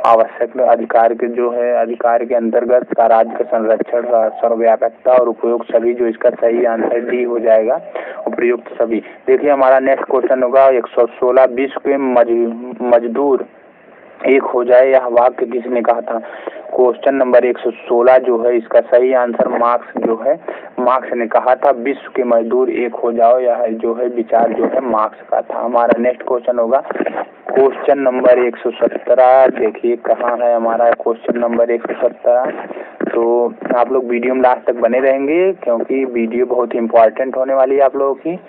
आवश्यक अधिकार के जो है अधिकार के अंतर्गत का राज्य का संरक्षण, सर्वव्यापकता और उपयोग सभी, जो इसका सही आंसर डी हो जाएगा, उपयुक्त सभी। देखिए हमारा नेक्स्ट क्वेश्चन होगा 116, विश्व के मजदूर एक हो जाए, यह वाक्य किसने कहा था? क्वेश्चन नंबर 116 जो है इसका सही आंसर मार्क्स जो है, मार्क्स ने कहा था विश्व के मजदूर एक हो जाओ, यह जो है विचार जो है मार्क्स का था। हमारा नेक्स्ट क्वेश्चन होगा क्वेश्चन नंबर 117। देखिए कहाँ है हमारा क्वेश्चन नंबर 117। तो आप लोग वीडियो में लास्ट तक बने रहेंगे क्योंकि वीडियो बहुत ही इम्पोर्टेंट होने वाली है आप लोगों की,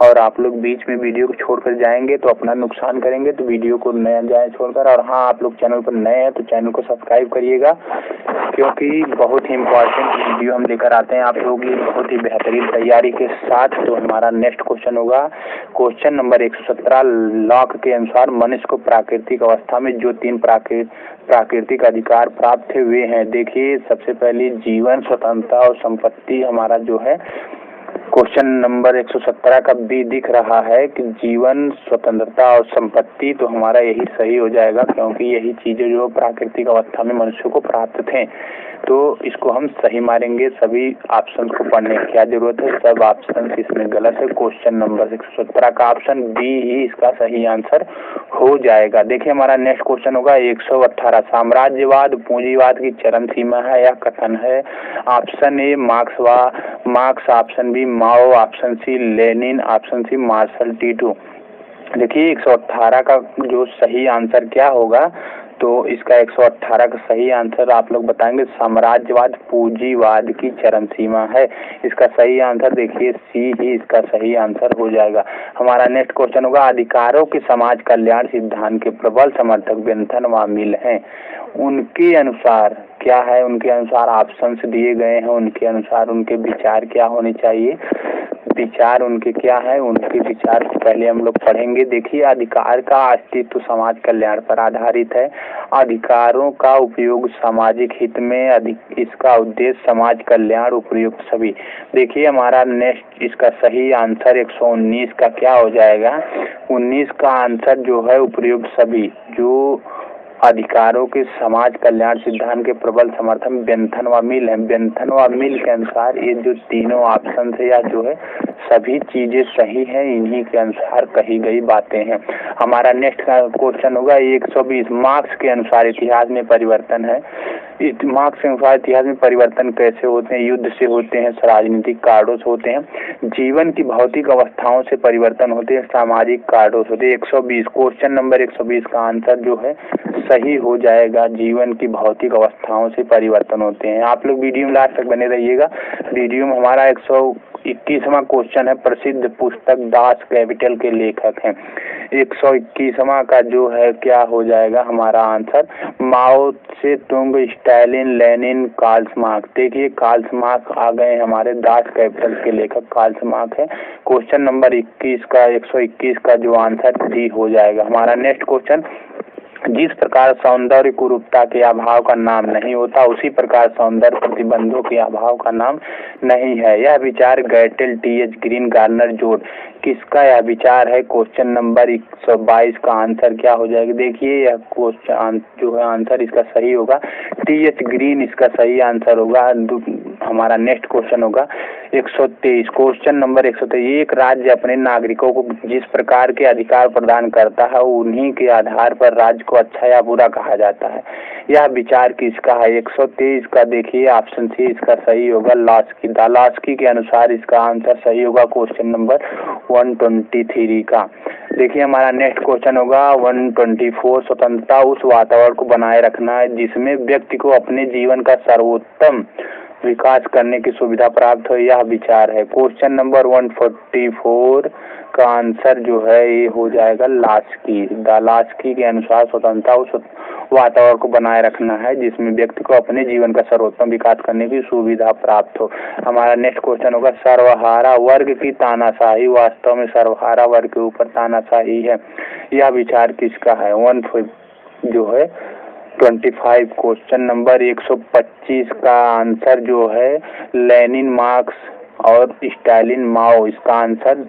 और आप लोग बीच में वीडियो को छोड़कर जाएंगे तो अपना नुकसान करेंगे, तो वीडियो को नया जाए छोड़कर। और हाँ, आप लोग चैनल पर नए हैं तो चैनल को सब्सक्राइब करिएगा क्योंकि बहुत ही इम्पोर्टेंट वीडियो हम लेकर आते हैं आप लोगों की बहुत ही बेहतरीन तैयारी के साथ। तो हमारा नेक्स्ट क्वेश्चन होगा क्वेश्चन नंबर 117, लॉक के अनुसार मनुष्य को प्राकृतिक अवस्था में जो 3 प्राकृतिक अधिकार प्राप्त थे वे हैं। देखिए सबसे पहले जीवन, स्वतंत्रता और संपत्ति हमारा जो है क्वेश्चन नंबर 117 का बी दिख रहा है कि जीवन, स्वतंत्रता और संपत्ति, तो हमारा यही सही हो जाएगा क्योंकि यही चीजें जो प्राकृतिक अवस्था में मनुष्य को प्राप्त थे। तो इसको हम सही मारेंगे। सभी ऑप्शन को पढ़ने की क्या जरूरत है, सब ऑप्शन इसमें गलत है। क्वेश्चन नंबर 117 का ऑप्शन बी ही इसका सही आंसर हो जाएगा। देखिए हमारा नेक्स्ट क्वेश्चन होगा 118, साम्राज्यवाद पूंजीवाद की चरम सीमा है या कथन है। Option A Marx, option B Mao, option C Lenin, option C Marshal Tito. देखिए 118 का जो सही आंसर क्या होगा, तो इसका 118 का सही आंसर आप लोग बताएंगे साम्राज्यवाद पूंजीवाद की चरम सीमा है। इसका सही आंसर देखिए सी ही इसका सही आंसर हो जाएगा। हमारा नेक्स्ट क्वेश्चन होगा अधिकारों के समाज कल्याण सिद्धांत के प्रबल समर्थक बेंथन व मिल हैं। उनके अनुसार क्या है, उनके अनुसार ऑप्शंस दिए गए हैं, उनके अनुसार उनके विचार क्या होने चाहिए, विचार उनके क्या है, उनके विचार को पहले हम लोग पढ़ेंगे। देखिए अधिकार का अस्तित्व समाज कल्याण पर आधारित है। अधिकारों का उपयोग सामाजिक हित में, इसका उद्देश्य समाज कल्याण, उपयुक्त सभी। देखिए हमारा नेक्स्ट इसका सही आंसर 119 का क्या हो जाएगा, 19 का आंसर जो है उपयुक्त सभी, जो अधिकारों के समाज कल्याण सिद्धांत के प्रबल समर्थन बेंथन व मिल है। बेंथन व मिल के अनुसार ये जो तीनों ऑप्शन है या जो है सभी चीजें सही हैं, इन्हीं के अनुसार कही गई बातें हैं। हमारा नेक्स्ट का क्वेश्चन होगा 120, मार्क्स के अनुसार इतिहास में परिवर्तन है। मार्क्स के अनुसार इतिहास में परिवर्तन कैसे होते हैं, युद्ध से होते हैं, राजनीतिक कारणों से होते हैं, जीवन की भौतिक अवस्थाओं से परिवर्तन होते हैं, सामाजिक कारणों से होते हैं। 120 क्वेश्चन नंबर 120 का आंसर जो है सही हो जाएगा, जीवन की भौतिक अवस्थाओं से परिवर्तन होते हैं। आप लोग वीडियो में लास्ट तक बने रहिएगा। वीडियो में हमारा 121वां क्वेश्चन है, प्रसिद्ध पुस्तक दास कैपिटल के लेखक हैं। 121वां का जो है क्या हो जाएगा हमारा आंसर, माओ से तुंग, स्टालिन, लेनिन, कार्ल मार्क्स। देखिए कार्ल मार्क्स आ गए हमारे, दास कैपिटल के लेखक कार्ल मार्क्स है। क्वेश्चन नंबर 21 का 121 का जो आंसर डी हो जाएगा। हमारा नेक्स्ट क्वेश्चन, जिस प्रकार सौंदर्य कुरूपता के अभाव का नाम नहीं होता, उसी प्रकार सौंदर्य प्रतिबंधों के अभाव का नाम नहीं है। यह विचार गैटेल, टी.एच. ग्रीन, गार्नर, जोड, किसका यह विचार है। क्वेश्चन नंबर 122 का आंसर क्या हो जाएगा। देखिए यह क्वेश्चन जो है आंसर इसका सही होगा, टी.एच. ग्रीन इसका सही आंसर होगा। हमारा नेक्स्ट क्वेश्चन होगा 123, क्वेश्चन नंबर 123, एक राज्य अपने नागरिकों को जिस प्रकार के अधिकार प्रदान करता है उन्हीं के आधार पर राज्य को अच्छा या बुरा कहा जाता है। यह विचार किसका है। 123 का देखिए ऑप्शन सी इसका सही होगा, लास्की। दालास्की के अनुसार इसका आंसर सही होगा क्वेश्चन नंबर 123 का। देखिए हमारा नेक्स्ट क्वेश्चन होगा 124, स्वतंत्रता उस वातावरण को बनाए रखना है जिसमें व्यक्ति को अपने जीवन का सर्वोत्तम विकास करने की सुविधा प्राप्त हो, यह विचार है। क्वेश्चन नंबर 144 का आंसर जो है ये हो जाएगा लास्की। दालास्की के अनुसार स्वतंत्रता उस वातावरण को बनाए रखना है जिसमें व्यक्ति को अपने जीवन का सर्वोत्तम विकास करने की सुविधा प्राप्त हो। हमारा नेक्स्ट क्वेश्चन होगा सर्वहारा वर्ग की तानाशाही वास्तव में सर्वहारा वर्ग के ऊपर तानाशाही है, यह विचार किसका है। 1 जो है 25 क्वेश्चन नंबर 125 का आंसर जो है लेनिन, मार्क्स और स्टालिन, माओ, इसका आंसर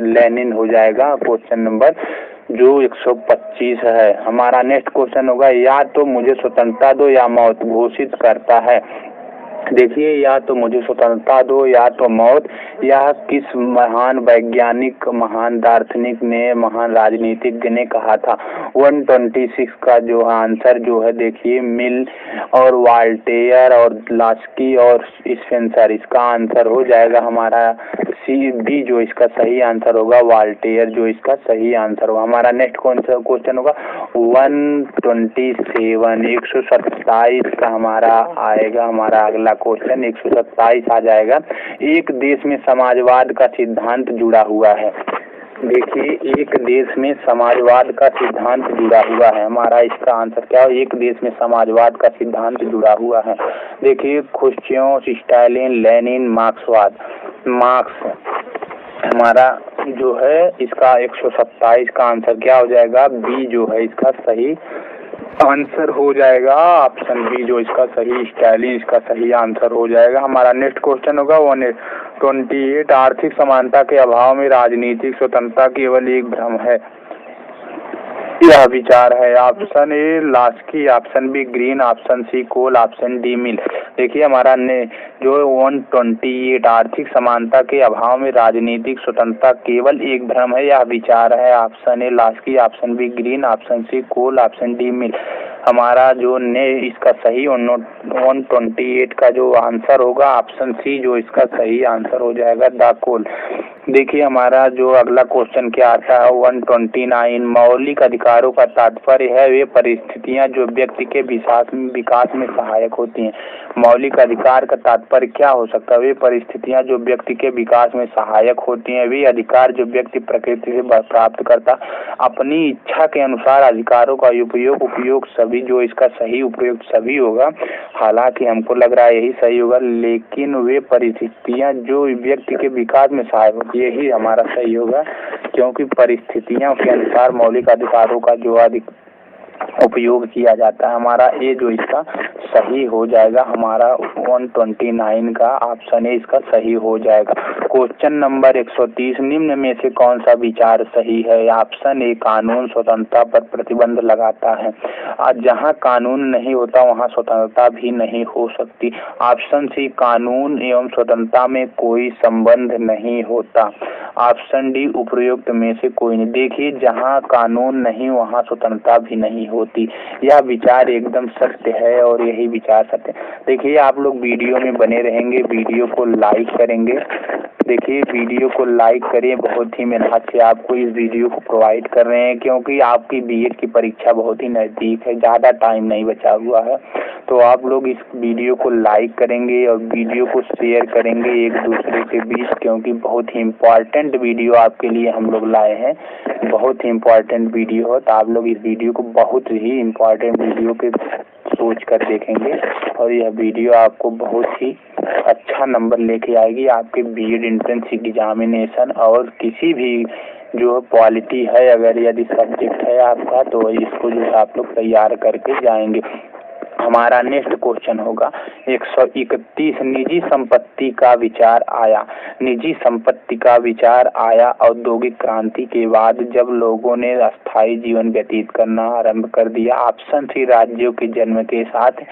लेनिन हो जाएगा क्वेश्चन नंबर जो 125 है। हमारा नेक्स्ट क्वेश्चन होगा या तो मुझे स्वतंत्रता दो या मौत घोषित करता है। देखिए या तो मुझे स्वतंत्रता दो या तो मौत, यह किस महान वैज्ञानिक, महान दार्शनिक ने, महान राजनीतिज्ञ ने कहा था। 126 का जो आंसर जो है देखिए मिल और वाल्टेयर और लास्की और स्पेंसर, इसका आंसर हो जाएगा हमारा सी बी, जो इसका सही आंसर होगा वाल्टेयर, जो इसका सही आंसर होगा। हमारा नेक्स्ट क्वेश्चन होगा 127, 127 का हमारा आएगा। हमारा अगला क्वेश्चन 127 आ जाएगा, एक देश में समाजवाद का सिद्धांत जुड़ा हुआ है। देखिए एक देश में समाजवाद का सिद्धांत जुड़ा हुआ है, हमारा इसका आंसर क्या है। एक देश में समाजवाद का सिद्धांत जुड़ा हुआ है। देखिए खुर्शियों, स्टालिन, लेनिन, मार्क्सवाद, मार्क्स हमारा जो है इसका 127 का आंसर क्या हो जाएगा, बी जो है इसका सही आंसर हो जाएगा। ऑप्शन बी जो इसका सही, स्टालिन इसका सही आंसर हो जाएगा। हमारा नेक्स्ट क्वेश्चन होगा 28 आर्थिक समानता के अभाव में राजनीतिक स्वतंत्रता केवल एक भ्रम है, यह विचार है। Option A Laski, option B Green, option C Cole, option D Mill. देखिए हमारा ने जो 128 आर्थिक समानता के अभाव में राजनीतिक स्वतंत्रता केवल एक भ्रम है, यह विचार है। Option A Laski, option B Green, option C Cole, option D Mill. हमारा जो ने इसका सही 128 का जो आंसर होगा ऑप्शन सी जो इसका सही आंसर हो जाएगा द कोल। देखिए हमारा जो अगला क्वेश्चन क्या आता है 129 मौलिक अधिकारों का तात्पर्य है वे परिस्थितियां जो व्यक्ति के विकास में सहायक होती हैं। मौलिक अधिकार का तात्पर्य क्या हो सकता है? वे परिस्थितियां जो व्यक्ति के विकास में सहायक होती हैं, वे अधिकार जो व्यक्ति प्रकृति से प्राप्त करता अपनी इच्छा के अनुसार अधिकारों का उपयोग सभी, जो इसका सही उपयोग सभी होगा। हालांकि हमको लग रहा है यही सही होगा, लेकिन वे परिस्थितियां जो व्यक्ति के विकास में सहायक होती है यही हमारा सही होगा, क्योंकि परिस्थितियों के अनुसार मौलिक अधिकारों का जो उपयोग किया जाता है। हमारा ए जो इसका सही हो जाएगा, हमारा 129 का ऑप्शन ए इसका सही हो जाएगा। क्वेश्चन नंबर 130 निम्न में से कौन सा विचार सही है? ऑप्शन ए कानून स्वतंत्रता पर प्रतिबंध लगाता है, जहां कानून नहीं होता वहां स्वतंत्रता भी नहीं हो सकती। ऑप्शन सी कानून एवं स्वतंत्रता में कोई संबंध नहीं होता। ऑप्शन डी उपरोक्त में से कोई नहीं। देखिए जहां कानून नहीं वहां स्वतंत्रता भी नहीं होती, यह विचार एकदम सत्य है और यही विचार सत्य। देखिए आप लोग वीडियो में बने रहेंगे, वीडियो को लाइक करेंगे। देखिए वीडियो को लाइक करिए, बहुत ही मेहनत से आपको इस वीडियो को प्रोवाइड कर रहे हैं, क्योंकि आपकी बीएड की परीक्षा बहुत ही नज़दीक है, ज़्यादा टाइम नहीं बचा हुआ है। तो आप लोग इस वीडियो को लाइक करेंगे और वीडियो को शेयर करेंगे एक दूसरे के बीच, क्योंकि बहुत ही इम्पोर्टेंट वीडियो आपके लिए हम लोग लाए हैं, बहुत ही इम्पोर्टेंट वीडियो है। तो आप लोग इस वीडियो को बहुत ही इम्पोर्टेंट वीडियो के सोच कर देखेंगे और यह वीडियो आपको बहुत ही अच्छा नंबर लेके आएगी आपके बीएड एंट्रेंस एग्जामिनेशन और किसी भी जो पॉलिटी है, अगर यदि सब्जेक्ट है आपका तो इसको जो आप लोग तैयार करके जाएंगे। हमारा नेक्स्ट क्वेश्चन होगा 131 निजी संपत्ति का विचार आया। निजी संपत्ति का विचार आया औद्योगिक क्रांति के बाद, जब लोगों ने अस्थायी जीवन व्यतीत करना आरंभ कर दिया। ऑप्शन सी राज्यों के जन्म के साथ,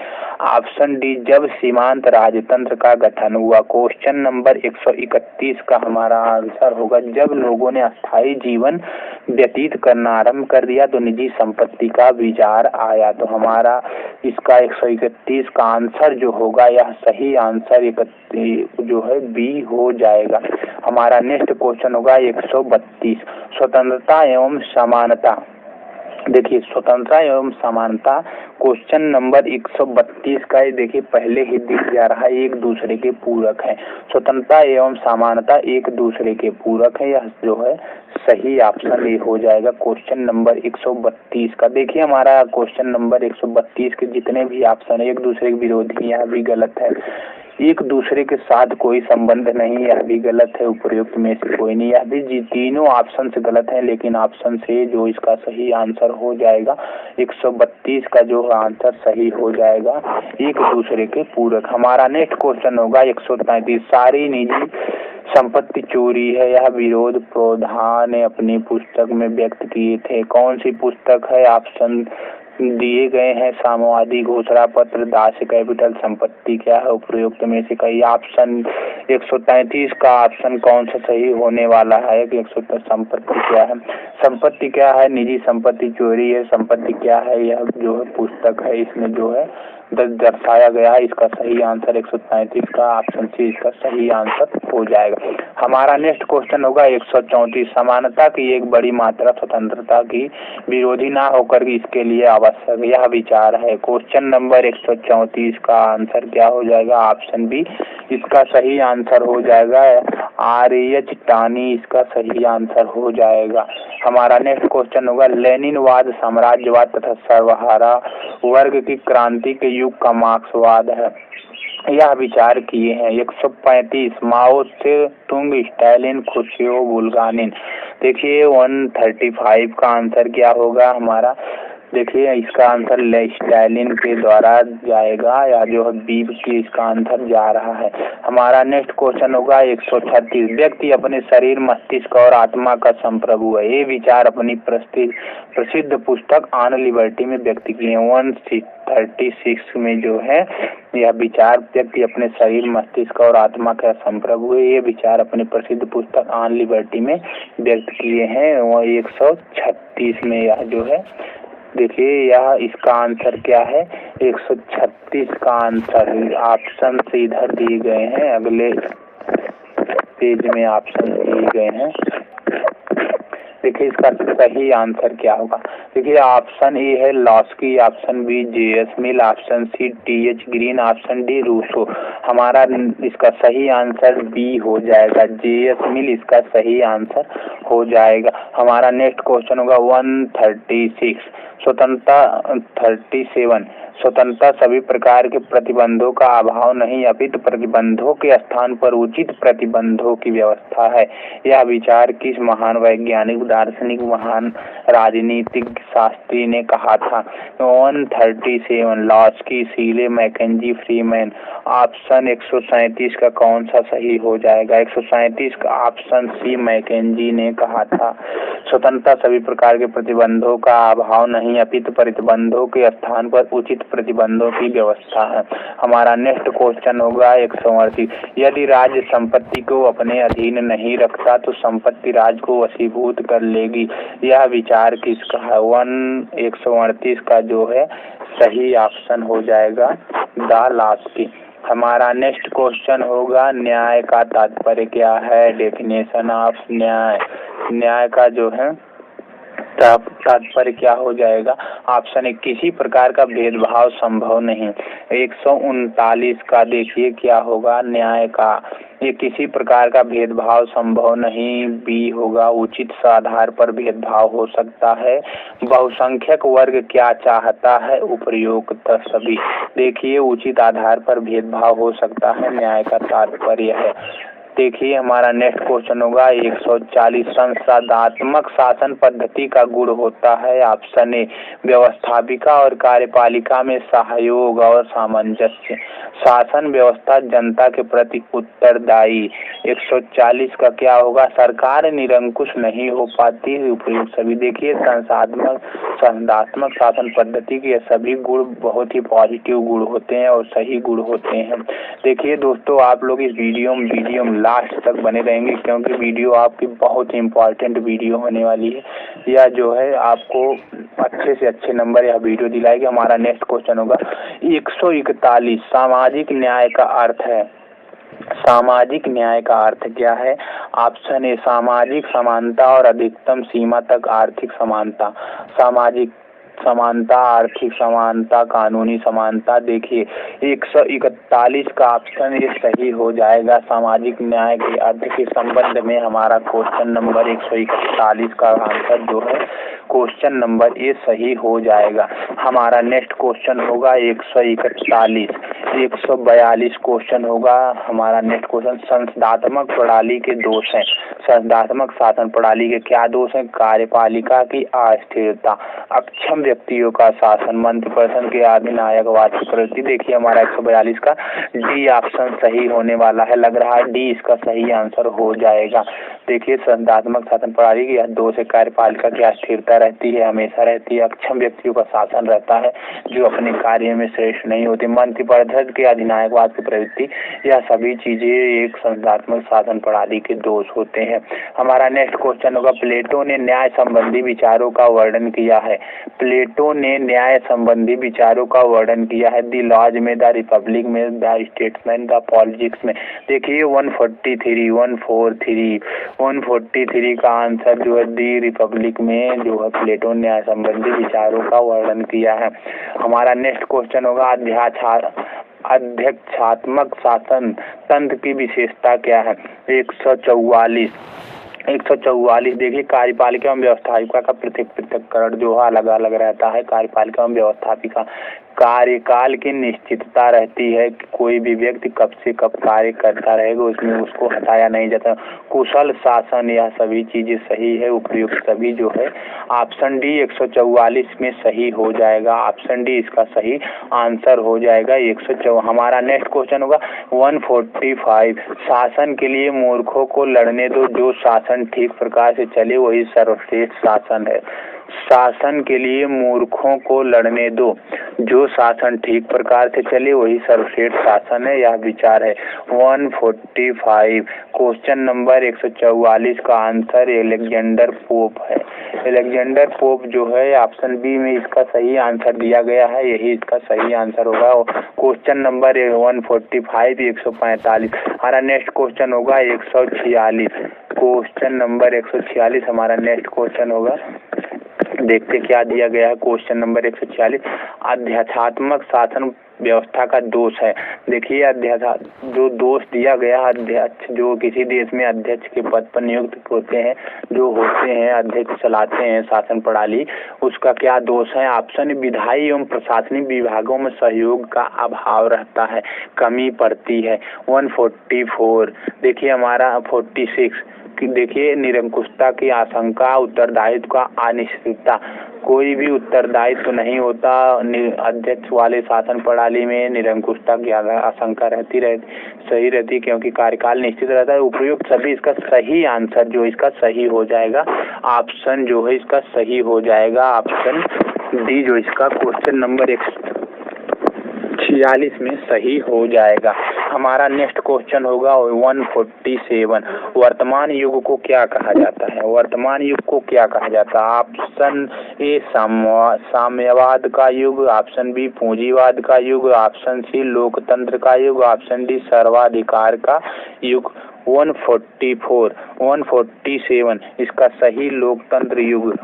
ऑप्शन डी जब सीमांत राजतंत्र का गठन हुआ। क्वेश्चन नंबर 131 का हमारा आंसर होगा जब लोगों ने अस्थायी जीवन व्यतीत करना आरंभ कर दिया तो निजी संपत्ति का विचार आया। तो हमारा इसका 131 का आंसर जो होगा यह सही आंसर जो है बी हो जाएगा। हमारा नेक्स्ट क्वेश्चन होगा 132 स्वतंत्रता एवं समानता। देखिए स्वतंत्रता एवं समानता क्वेश्चन नंबर 132 का देखिए पहले ही दिख जा रहा है, एक दूसरे के पूरक है। स्वतंत्रता एवं समानता एक दूसरे के पूरक है, यह जो है सही ऑप्शन ए हो जाएगा क्वेश्चन नंबर 132 का। देखिए हमारा क्वेश्चन नंबर 132 के जितने भी ऑप्शन है एक दूसरे के विरोधी, यह भी गलत है। एक दूसरे के साथ कोई संबंध नहीं, यह भी गलत है। उपयुक्त में से कोई नहीं, यह भी तीनों ऑप्शन से गलत है, लेकिन ऑप्शन से जो इसका सही आंसर हो जाएगा 132 का जो आंसर सही हो जाएगा एक दूसरे के पूरक। हमारा नेक्स्ट क्वेश्चन होगा 133 सारी निजी संपत्ति चोरी है, यह विरोध प्रधान ने अपनी पुस्तक में व्यक्त किए थे। कौन सी पुस्तक है? ऑप्शन दिए गए हैं साम्यवादी घोषणा पत्र, दास कैपिटल, संपत्ति क्या है, उपयुक्त में से कई। ऑप्शन 133 का ऑप्शन कौन सा सही होने वाला है कि 133 संपत्ति क्या है? संपत्ति क्या है? निजी संपत्ति चोरी है। संपत्ति क्या है? यह जो है पुस्तक है, इसमें जो है दर्शाया गया है। इसका सही आंसर 133 का ऑप्शन सी इसका सही आंसर हो जाएगा। हमारा नेक्स्ट क्वेश्चन होगा 134 समानता की एक बड़ी मात्रा स्वतंत्रता की विरोधी ना होकर इसके लिए आवश्यक, यह विचार है। क्वेश्चन नंबर 134 का आंसर क्या हो जाएगा? ऑप्शन बी इसका सही आंसर हो जाएगा आर.एच. टानी इसका सही आंसर हो जाएगा। हमारा नेक्स्ट क्वेश्चन होगा लेनिनवाद साम्राज्यवाद तथा सर्वहारा वर्ग की क्रांति के युग का मार्क्सवाद है, यह विचार किए हैं। 135 माओ से तुंग, स्टालिन, खुर्शियोव, बुल्गानिन। देखिए 135 का आंसर क्या होगा? हमारा देखिए इसका आंसर स्टालिन के द्वारा जाएगा, या जो है बी की इसका आंसर जा रहा है। हमारा नेक्स्ट क्वेश्चन होगा 136। व्यक्ति अपने शरीर, मस्तिष्क और आत्मा का संप्रभु है। ये विचार अपनी प्रसिद्ध पुस्तक ऑन लिबर्टी में व्यक्त किए हैं। 136 में जो है यह विचार व्यक्ति अपने शरीर, मस्तिष्क और आत्मा का संप्रभु है, ये विचार अपनी प्रसिद्ध पुस्तक ऑन लिबर्टी में व्यक्त किए हैं। और 136 में यह जो है देखिए यह इसका आंसर क्या है, 136 का आंसर ऑप्शन से इधर दिए गए हैं, अगले पेज में ऑप्शन दिए गए हैं। देखिए इसका सही आंसर क्या होगा। देखिए ऑप्शन ए है Laski, option B JS Mill, option C TH Green, option D Rousseau. हमारा इसका सही आंसर बी हो जाएगा, जेएस मिल इसका सही आंसर हो जाएगा। हमारा नेक्स्ट क्वेश्चन होगा 136। स्वतंत्रता 37। स्वतंत्रता सभी प्रकार के प्रतिबंधों का अभाव नहीं, अपितु प्रतिबंधों के स्थान पर उचित प्रतिबंधों की व्यवस्था है। यह विचार किस महान वैज्ञानिक, दार्शनिक, महान राजनीतिक शास्त्री ने कहा था। 137 लॉस्की, सीले, मैकेंजी, फ्रीमैन। ऑप्शन 137 का कौन सा सही हो जाएगा। 137 का ऑप्शन सी मैकेंजी ने कहा था। स्वतंत्रता सभी प्रकार के प्रतिबंधों का अभाव नहीं, अपितु प्रतिबंधों के स्थान पर उचित प्रतिबंधों की व्यवस्था है। हमारा नेक्स्ट क्वेश्चन होगा 138। यदि राज्य संपत्ति को अपने अधीन नहीं रखता तो संपत्ति राज्य को वशीभूत कर लेगी। यह विचार किसका है। 138 का जो है सही ऑप्शन हो जाएगा द लॉस्की। हमारा नेक्स्ट क्वेश्चन होगा न्याय का तात्पर्य क्या है। डेफिनेशन ऑफ न्याय। न्याय का जो है तात्पर्य क्या हो जाएगा। ऑप्शन ए किसी प्रकार का भेदभाव संभव नहीं। 139 का देखिए क्या होगा न्याय का। ये किसी प्रकार का भेदभाव संभव नहीं, बी होगा उचित आधार पर भेदभाव हो सकता है। बहुसंख्यक वर्ग क्या चाहता है, उपयुक्त सभी। देखिए उचित आधार पर भेदभाव हो सकता है, न्याय का तात्पर्य है। देखिए हमारा नेक्स्ट क्वेश्चन होगा 140। संसदात्मक शासन पद्धति का गुण होता है। ऑप्शन ए व्यवस्थापिका और कार्यपालिका में सहयोग और सामंजस्य। शासन व्यवस्था जनता के प्रति उत्तरदायी। 140 का क्या होगा। सरकार निरंकुश नहीं हो पाती, उपयुक्त सभी। देखिए संसदात्मक शासन पद्धति के सभी गुण बहुत ही पॉजिटिव गुण होते हैं और सही गुण होते हैं। देखिए दोस्तों आप लोग इस वीडियो में लास्ट तक बने रहेंगे, क्योंकि वीडियो आपकी बहुत ही इम्पोर्टेंट वीडियो होने वाली है। यह जो है आपको अच्छे से अच्छे नंबर यह वीडियो दिलाएगी। हमारा नेक्स्ट क्वेश्चन होगा 141। सामाजिक न्याय का अर्थ है। सामाजिक न्याय का अर्थ क्या है। ऑप्शन ए सामाजिक समानता और अधिकतम सीमा तक आर्थिक समानता। सामाजिक समानता, आर्थिक समानता, कानूनी समानता। देखिए 141 का ऑप्शन ये सही हो जाएगा। सामाजिक न्याय के अर्थ के संबंध में हमारा क्वेश्चन नंबर 141 का आंसर जो है क्वेश्चन नंबर ए सही हो जाएगा। हमारा नेक्स्ट क्वेश्चन होगा 141। 142 क्वेश्चन होगा हमारा नेक्स्ट क्वेश्चन। संसदात्मक प्रणाली के दोष हैं। संसदात्मक शासन प्रणाली के क्या दोष हैं। कार्यपालिका की अस्थिरता, अक्षम व्यक्तियों का शासन, मंत्रिपरिषद के अधिनायकवाद की प्रवृत्ति। देखिए हमारा 142 का डी ऑप्शन सही होने वाला है, लग रहा है डी इसका सही आंसर हो जाएगा। देखिए संसदात्मक शासन प्रणाली की यह दोष है। कार्यपालिका की अस्थिरता रहती है, हमेशा रहती है। अक्षम व्यक्तियों का शासन रहता है जो अपने कार्य में श्रेष्ठ नहीं होते। मंत्रिपरिषद के अधिनायकवाद की प्रवृत्ति, यह सभी चीजें एक संसदात्मक शासन प्रणाली के दोष होते हैं। हमारा नेक्स्ट क्वेश्चन होगा प्लेटो ने न्याय संबंधी विचारों का वर्णन किया है। प्लेटो ने न्याय संबंधी विचारों का वर्णन किया है। द लॉज में, द रिपब्लिक में, द स्टेट्समैन, द पॉलिटिक्स में। देखिए 143 का आंसर जो है दी रिपब्लिक में जो है प्लेटो ने न्याय संबंधी विचारों का वर्णन किया है। हमारा नेक्स्ट क्वेश्चन होगा अध्यक्षात्मक शासन तंत्र की विशेषता क्या है। 144 144 देखिए, कार्यपालिका एवं व्यवस्थापिका का पृथक पृथक्करण जो है अलग अलग रहता है। कार्यपालिका एवं व्यवस्थापिका कार्यकाल की निश्चितता रहती है कि कोई भी व्यक्ति कब से कब कार्य करता रहेगा, उसमें उसको हटाया नहीं जाता। कुशल शासन, यह सभी चीजें सही है, उपयुक्त सभी जो है। ऑप्शन डी 144 में सही हो जाएगा। ऑप्शन डी इसका सही आंसर हो जाएगा। 104 हमारा नेक्स्ट क्वेश्चन होगा 145। शासन के लिए मूर्खों को लड़ने दो, जो शासन ठीक प्रकार से चले वही सर्वश्रेष्ठ शासन है। शासन के लिए मूर्खों को लड़ने दो, जो शासन ठीक प्रकार से चले वही सर्वश्रेष्ठ शासन है, यह विचार है। 145 क्वेश्चन नंबर 144 का आंसर एलेक्जेंडर पोप है। एलेक्जेंडर पोप जो है ऑप्शन बी में इसका सही आंसर दिया गया है, यही इसका सही आंसर होगा। Question number 145 145। हमारा नेक्स्ट क्वेश्चन होगा 146। क्वेश्चन नंबर 146 हमारा नेक्स्ट क्वेश्चन होगा। देखते क्या दिया गया है। क्वेश्चन नंबर 146 अध्यात्मक शासन व्यवस्था का दोष है। देखिए, जो दोष दिया गया है, अध्यक्ष जो किसी देश में अध्यक्ष के पद पर नियुक्त होते हैं, जो होते हैं अध्यक्ष चलाते हैं शासन प्रणाली, उसका क्या दोष है। ऑप्शन विधायी एवं प्रशासनिक विभागों में सहयोग का अभाव रहता है, कमी पड़ती है। 144 देखिए हमारा 46 देखिए निरंकुशता की आशंका, उत्तरदायित्व का अनिश्चितता, कोई भी उत्तरदायित्व तो नहीं होता अध्यक्ष वाले शासन प्रणाली में। निरंकुशता की आशंका सही रहती क्योंकि कार्यकाल निश्चित रहता है। उपयुक्त सभी इसका सही आंसर जो इसका सही हो जाएगा। ऑप्शन जो है इसका सही हो जाएगा। ऑप्शन डी जो इसका क्वेश्चन नंबर 146 में सही हो जाएगा। हमारा नेक्स्ट क्वेश्चन होगा 147। वर्तमान युग को क्या कहा जाता है। वर्तमान युग को क्या कहा जाता है। ऑप्शन ए साम्यवाद का युग, ऑप्शन बी पूंजीवाद का युग, ऑप्शन सी लोकतंत्र का युग, ऑप्शन डी सर्वाधिकार का युग। 147 इसका सही लोकतंत्र युग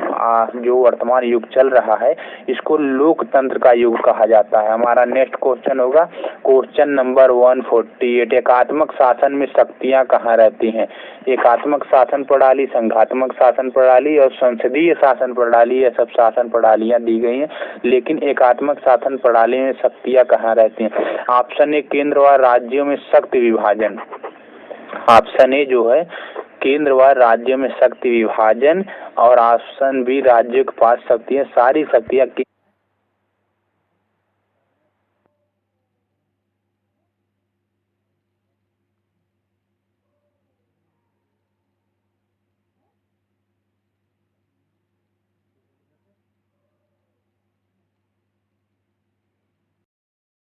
जो वर्तमान युग चल रहा है इसको लोकतंत्र का युग कहा जाता है। हमारा नेक्स्ट क्वेश्चन होगा क्वेश्चन नंबर 148। एकात्मक शासन में शक्तियां कहाँ रहती हैं। एकात्मक शासन प्रणाली, संघात्मक शासन प्रणाली और संसदीय शासन प्रणाली, ये सब शासन प्रणालियां दी गई हैं, लेकिन एकात्मक शासन प्रणाली में शक्तियां कहाँ रहती हैं। ऑप्शन ए केंद्र व राज्यों में शक्ति विभाजन, ऑप्शन ए जो है केंद्र व राज्य में शक्ति विभाजन, और ऑप्शन बी राज्यों के पास शक्तियां सारी शक्तियां